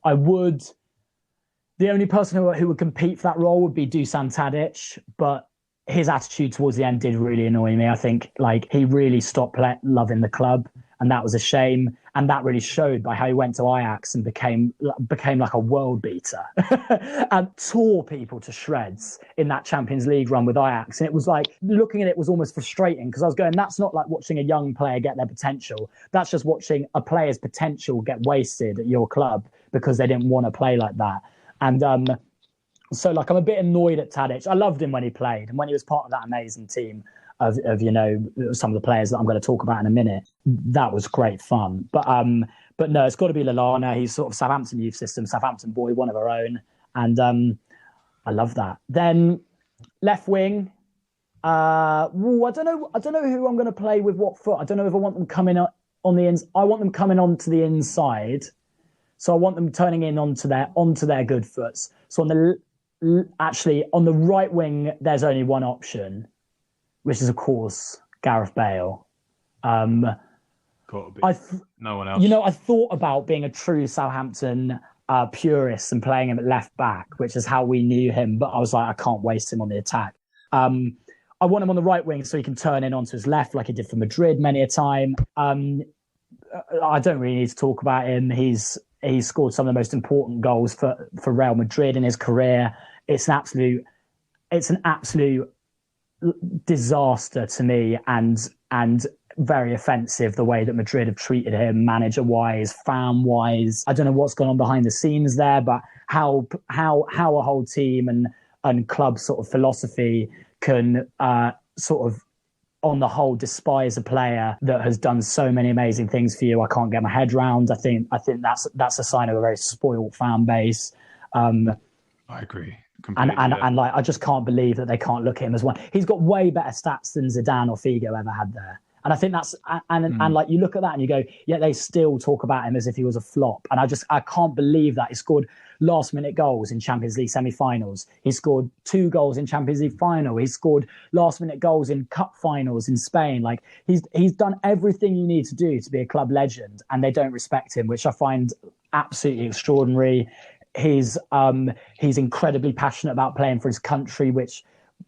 The The only person who would compete for that role would be Dusan Tadic, but his attitude towards the end did really annoy me. I think like he really stopped loving the club, and that was a shame. And that really showed by how he went to Ajax and became like a world beater and tore people to shreds in that Champions League run with Ajax. And it was like, looking at it was almost frustrating because I was going, that's not like watching a young player get their potential. That's just watching a player's potential get wasted at your club because they didn't want to play like that. And so like I'm a bit annoyed at Tadic. I loved him when he played and when he was part of that amazing team of some of the players that I'm going to talk about in a minute. That was great fun. But no, it's got to be Lallana. He's sort of Southampton youth system, Southampton boy, one of our own, and I love that. Then left wing. I don't know who I'm going to play with what foot. I don't know if I want them coming on the ins. I want them coming onto the inside, so I want them turning in onto their good foots. So on the right wing, there's only one option, which is, of course, Gareth Bale. Got to be. No one else. I thought about being a true Southampton purist and playing him at left back, which is how we knew him. But I was like, I can't waste him on the attack. I want him on the right wing so he can turn in onto his left like he did for Madrid many a time. I don't really need to talk about him. He's scored some of the most important goals for Real Madrid in his career. It's an absolute disaster to me and very offensive the way that Madrid have treated him, manager wise, fan wise. I don't know what's gone on behind the scenes there, but how a whole team and club sort of philosophy can sort of on the whole despise a player that has done so many amazing things for you. I can't get my head round. I think that's a sign of a very spoiled fan base. I agree. And like, I just can't believe that they can't look at him as one. He's got way better stats than Zidane or Figo ever had there. And I think that's, and like you look at that and you go, yeah, they still talk about him as if he was a flop. And I can't believe that. He scored last minute goals in Champions League semi-finals. He scored 2 goals in Champions League final. He scored last minute goals in cup finals in Spain. Like he's done everything you need to do to be a club legend, and they don't respect him, which I find absolutely extraordinary. He's incredibly passionate about playing for his country, which,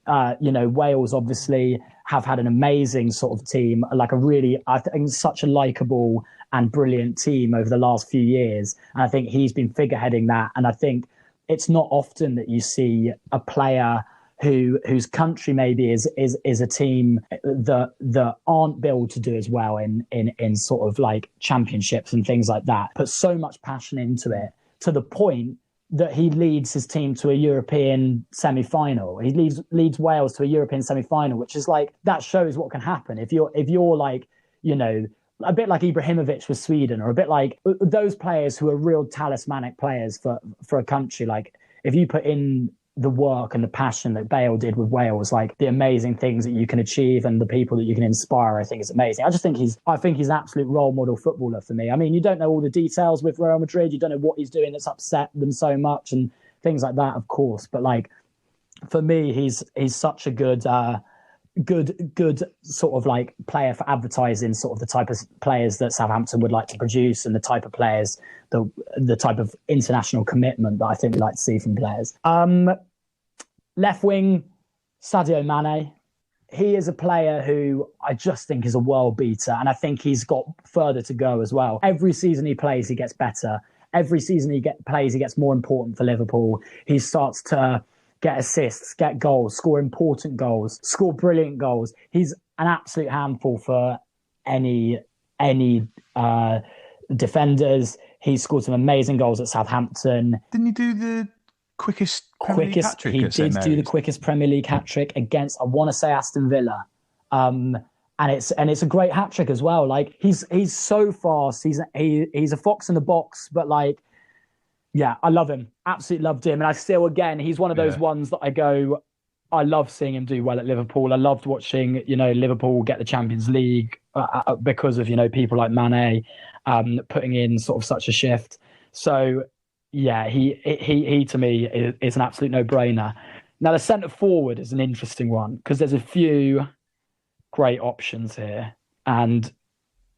Wales obviously have had an amazing sort of team, like I think such a likable and brilliant team over the last few years. And I think he's been figureheading that. And I think it's not often that you see a player whose country maybe is a team that aren't built to do as well in sort of like championships and things like that, put so much passion into it, to the point that he leads his team to a European semi-final. He leads Wales to a European semi-final, which is like, that shows what can happen if you're like, a bit like Ibrahimovic with Sweden, or a bit like those players who are real talismanic players for a country. Like if you put in the work and the passion that Bale did with Wales, like the amazing things that you can achieve and the people that you can inspire, I think is amazing. I think he's an absolute role model footballer for me. I mean, you don't know all the details with Real Madrid. You don't know what he's doing that's upset them so much and things like that, of course. But like, for me, he's such a good sort of like player for advertising, sort of the type of players that Southampton would like to produce, and the type of players, the type of international commitment that I think we like to see from players. Left wing, Sadio Mane. He is a player who I just think is a world beater, and I think he's got further to go as well. Every season he plays, he gets better. Every season he plays, he gets more important for Liverpool. He starts to get assists, get goals, score important goals, score brilliant goals. He's an absolute handful for any defenders. He scored some amazing goals at Southampton. Didn't he do the quickest Premier League hat-trick? He did do the quickest Premier League hat-trick against, I want to say, Aston Villa. And it's a great hat-trick as well. Like he's so fast. He's a fox in the box, but like, yeah, I love him. Absolutely loved him. And I still, again, he's one of those ones that I go, I love seeing him do well at Liverpool. I loved watching, Liverpool get the Champions League because of, people like Mane putting in sort of such a shift. So, yeah, he to me is an absolute no-brainer. Now, the centre forward is an interesting one because there's a few great options here. And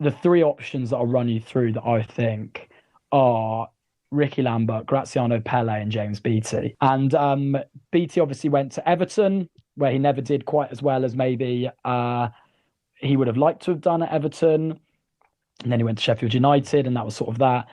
the 3 options that I'll run you through that I think are Ricky Lambert, Graziano Pelle, and James Beattie. And Beattie obviously went to Everton, where he never did quite as well as maybe he would have liked to have done at Everton. And then he went to Sheffield United, and that was sort of that.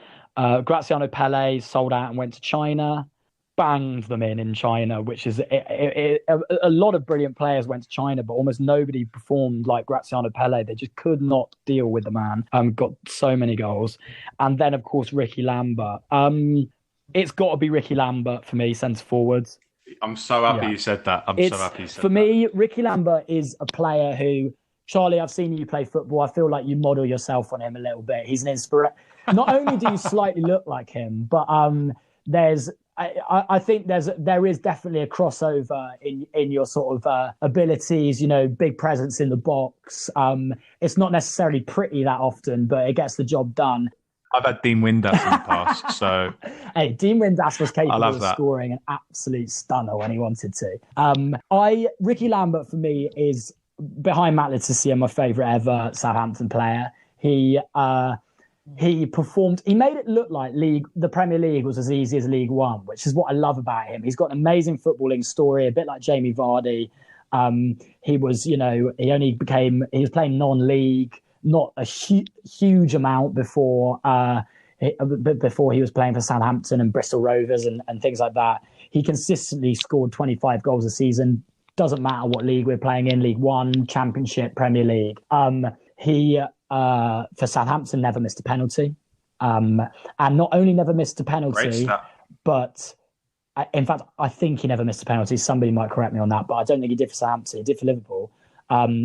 Graziano Pelle sold out and went to China, banged them in China, which is a lot of brilliant players went to China, but almost nobody performed like Graziano Pelle. They just could not deal with the man. Got so many goals. And then, of course, Ricky Lambert. It's got to be Ricky Lambert for me, centre forwards. I'm so happy you said that. For me, Ricky Lambert is a player who, Charlie, I've seen you play football. I feel like you model yourself on him a little bit. He's an inspiration. Not only do you slightly look like him, but I think there is definitely a crossover in your sort of abilities, big presence in the box. It's not necessarily pretty that often, but it gets the job done. I've had Dean Windass in the past, so... Hey, Dean Windass was capable of scoring an absolute stunner when he wanted to. Ricky Lambert, for me, is, behind Matt Le Tissier, my favourite ever Southampton player. He performed. He made it look like the Premier League was as easy as League One, which is what I love about him. He's got an amazing footballing story, a bit like Jamie Vardy. He was, he was playing non-league, not a huge amount before he was playing for Southampton and Bristol Rovers and things like that. He consistently scored 25 goals a season. Doesn't matter what league we're playing in, League One, Championship, Premier League. He for Southampton never missed a penalty, and not only never missed a penalty, but in fact I think he never missed a penalty. Somebody might correct me on that, but I don't think he did for Southampton. He did for Liverpool.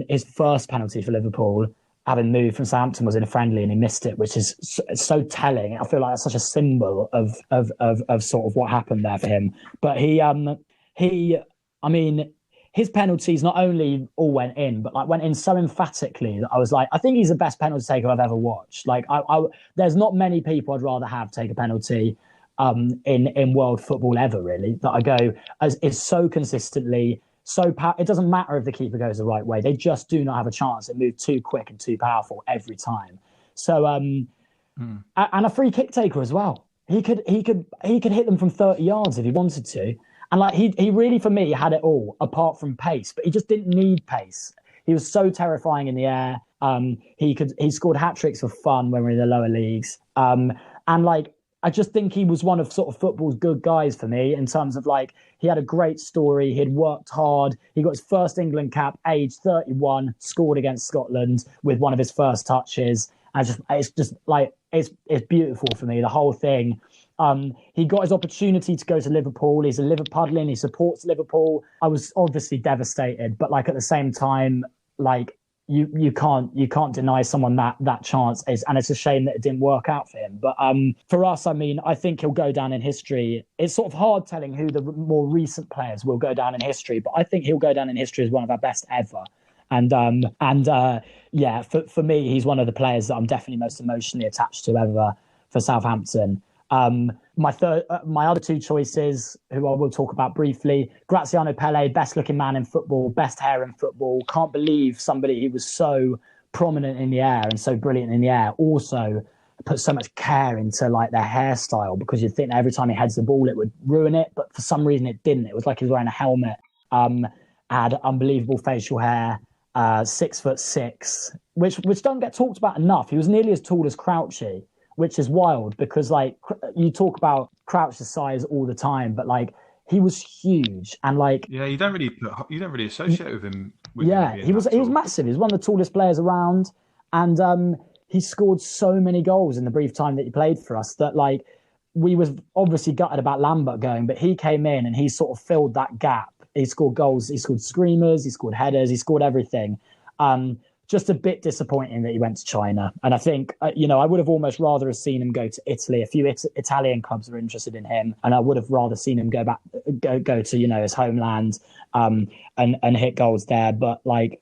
His first penalty for Liverpool, having moved from Southampton, was in a friendly and he missed it, which is so telling. I feel like that's such a symbol of sort of what happened there for him. But his penalties not only all went in, but like went in so emphatically that I was like, I think he's the best penalty taker I've ever watched. Like, there's not many people I'd rather have take a penalty in world football ever, really. That I go, is so consistently, it doesn't matter if the keeper goes the right way. They just do not have a chance. They move too quick and too powerful every time. So, and a free kick taker as well. He could hit them from 30 yards if he wanted to. And like he really, for me, had it all apart from pace, but he just didn't need pace. He was so terrifying in the air. He scored hat-tricks for fun when we were in the lower leagues. And like, I just think he was one of sort of football's good guys for me in terms of like, he had a great story. He'd worked hard. He got his first England cap, age 31, scored against Scotland with one of his first touches. And it's beautiful for me, the whole thing. He got his opportunity to go to Liverpool. He's a Liverpudlian. He supports Liverpool. I was obviously devastated, but like at the same time, like you can't deny someone that chance and it's a shame that it didn't work out for him. But for us, I mean, I think he'll go down in history. It's sort of hard telling who the more recent players will go down in history, but I think he'll go down in history as one of our best ever. And for me, he's one of the players that I'm definitely most emotionally attached to ever for Southampton. My other two choices, who I will talk about briefly, Graziano Pelle, best looking man in football, best hair in football. Can't believe somebody who was so prominent in the air and so brilliant in the air also put so much care into like their hairstyle, because you'd think that every time he heads the ball it would ruin it, but for some reason it didn't. It was like he was wearing a helmet. Had unbelievable facial hair, 6'6", which don't get talked about enough. He was nearly as tall as Crouchy, which is wild because like you talk about Crouch's size all the time, but like he was huge and like you don't really associate with him. He was massive. He was one of the tallest players around, and he scored so many goals in the brief time that he played for us that like we was obviously gutted about Lambert going, but he came in and he sort of filled that gap. He scored goals, he scored screamers, he scored headers, he scored everything. Just a bit disappointing that he went to China. And I think, I would have almost rather have seen him go to Italy. A few Italian clubs were interested in him. And I would have rather seen him go to, his homeland and hit goals there. But like,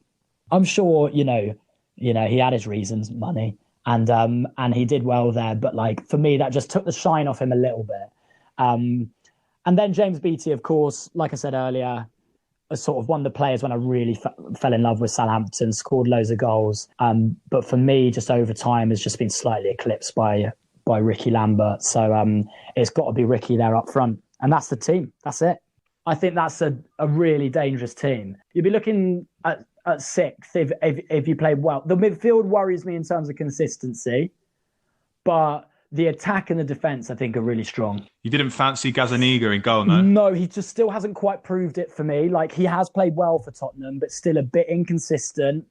I'm sure, he had his reasons, money. And he did well there. But like, for me, that just took the shine off him a little bit. And then James Beattie, of course, like I said earlier, was sort of one of the players when I really fell in love with Southampton, scored loads of goals. But for me, just over time, has just been slightly eclipsed by by Ricky Lambert. So it's got to be Ricky there up front. And that's the team. That's it. I think that's a really dangerous team. You'll be looking at sixth if you play well. The midfield worries me in terms of consistency, but the attack and the defence, I think, are really strong. You didn't fancy Gazzaniga in goal, no? No, he just still hasn't quite proved it for me. Like, he has played well for Tottenham, but still a bit inconsistent.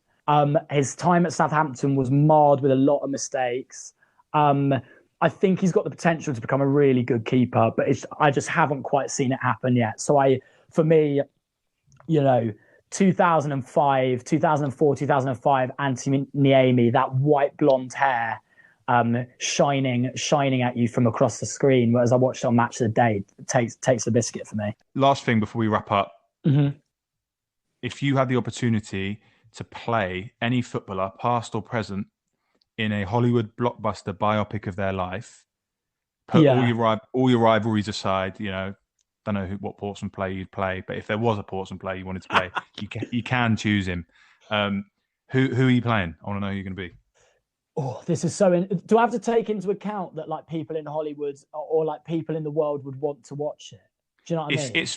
His time at Southampton was marred with a lot of mistakes. I think he's got the potential to become a really good keeper, but I just haven't quite seen it happen yet. So for me, 2005, 2004, 2005, Anthony Niemi, that white blonde hair, shining at you from across the screen, whereas I watched it on Match of the Day, takes the biscuit for me. Last thing before we wrap up. Mm-hmm. If you had the opportunity to play any footballer, past or present, in a Hollywood blockbuster biopic of their life, put all your rivalries aside, don't know what Portsmouth player you'd play, but if there was a Portsmouth player you wanted to play, you can choose him. Who are you playing? I want to know who you're going to be. Oh, this is so... Do I have to take into account that like people in Hollywood or like people in the world would want to watch it? Do you know what I mean? It's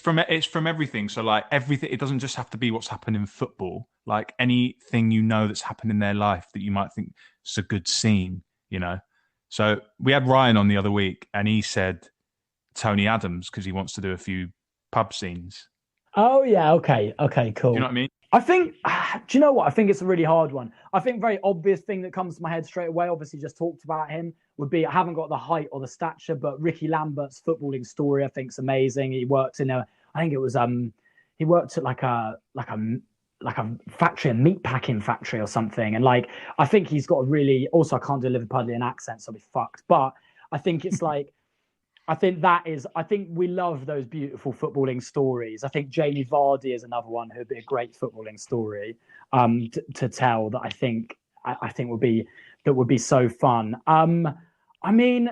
from everything. So like everything, it doesn't just have to be what's happened in football. Like anything that's happened in their life that you might think is a good scene, So we had Ryan on the other week, and he said Tony Adams because he wants to do a few pub scenes. Oh yeah, okay, cool. Do you know what I mean? I think, do you know what? I think it's a really hard one. I think very obvious thing that comes to my head straight away, obviously just talked about him, would be, I haven't got the height or the stature, but Ricky Lambert's footballing story, I think, is amazing. He worked he worked at like a factory, a meat packing factory or something. And like, I think he's got also I can't do a Liverpudlian accent, so I'll be fucked. But I think it's like, I think we love those beautiful footballing stories. I think Jamie Vardy is another one who'd be a great footballing story to tell that I think would be so fun. I mean,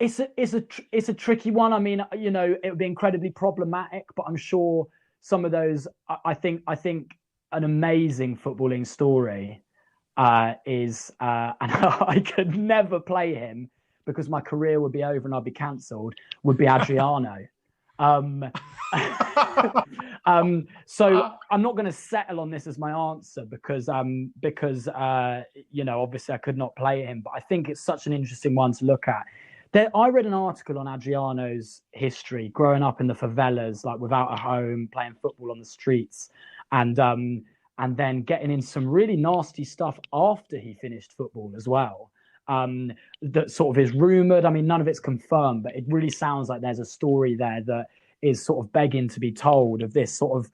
it's a tricky one. I mean, it would be incredibly problematic, but I'm sure some of those, I think an amazing footballing story is, and I could never play him because my career would be over and I'd be cancelled, would be Adriano. So I'm not going to settle on this as my answer because obviously I could not play him, but I think it's such an interesting one to look at. I read an article on Adriano's history, growing up in the favelas, like without a home, playing football on the streets, and then getting in some really nasty stuff after he finished football as well. That sort of is rumoured. I mean, none of it's confirmed, but it really sounds like there's a story there that is sort of begging to be told of this sort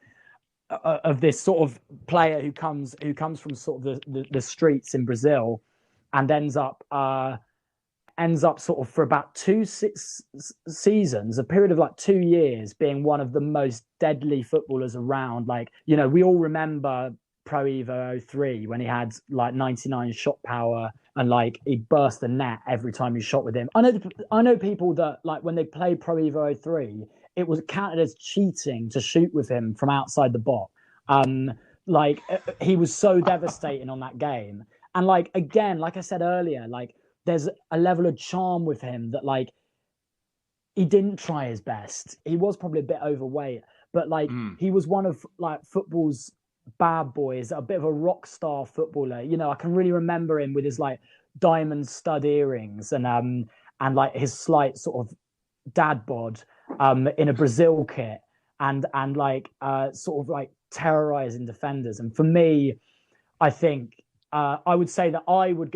of player who comes from sort of the streets in Brazil and ends up sort of for about 2 seasons, a period of like 2 years, being one of the most deadly footballers around. Like, we all remember Pro Evo 03 when he had like 99 shot power and like he burst the net every time you shot with him. I know people that like when they play Pro Evo 03, it was counted as cheating to shoot with him from outside the box. Like he was so devastating on that game. And like, again, like I said earlier, like there's a level of charm with him that like he didn't try his best. He was probably a bit overweight, but like he was one of like football's bad boys, a bit of a rock star footballer. I can really remember him with his like diamond stud earrings and like his slight sort of dad bod in a Brazil kit and like sort of like terrorizing defenders. And for me, I think I would say that I would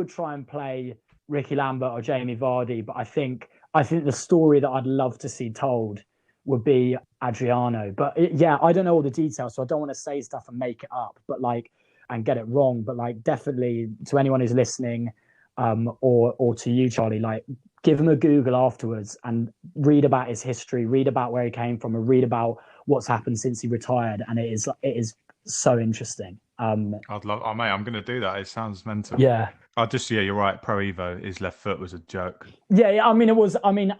try and play Ricky Lambert or Jamie Vardy, but I think the story that I'd love to see told would be Adriano. But I don't know all the details, so I don't want to say stuff and make it up, but like, and get it wrong. But like, definitely to anyone who's listening, or to you, Charlie, like, give him a Google afterwards and read about his history, read about where he came from, and read about what's happened since he retired. And it is so interesting. I'd love. Oh mate, I'm going to do that. It sounds mental. Yeah. You're right. Pro Evo, his left foot was a joke. Yeah. I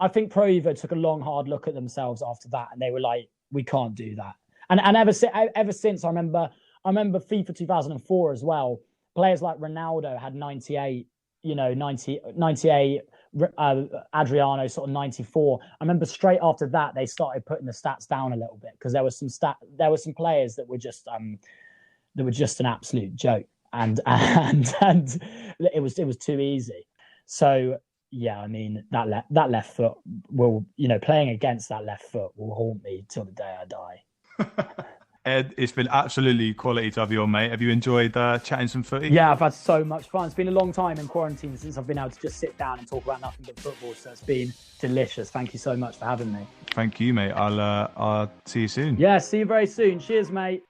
think Pro Evo took a long, hard look at themselves after that, and they were like, "We can't do that." And ever since, I remember FIFA 2004 as well. Players like Ronaldo had 98, 98, Adriano sort of 94. I remember straight after that they started putting the stats down a little bit because there were some players that were just an absolute joke, and it was too easy. So yeah, I mean that left foot will, playing against that left foot will haunt me till the day I die. Ed, it's been absolutely quality to have you on, mate. Have you enjoyed chatting some footy? Yeah, I've had so much fun. It's been a long time in quarantine since I've been able to just sit down and talk about nothing but football. So it's been delicious. Thank you so much for having me. Thank you, mate. I'll see you soon. Yeah, see you very soon. Cheers, mate.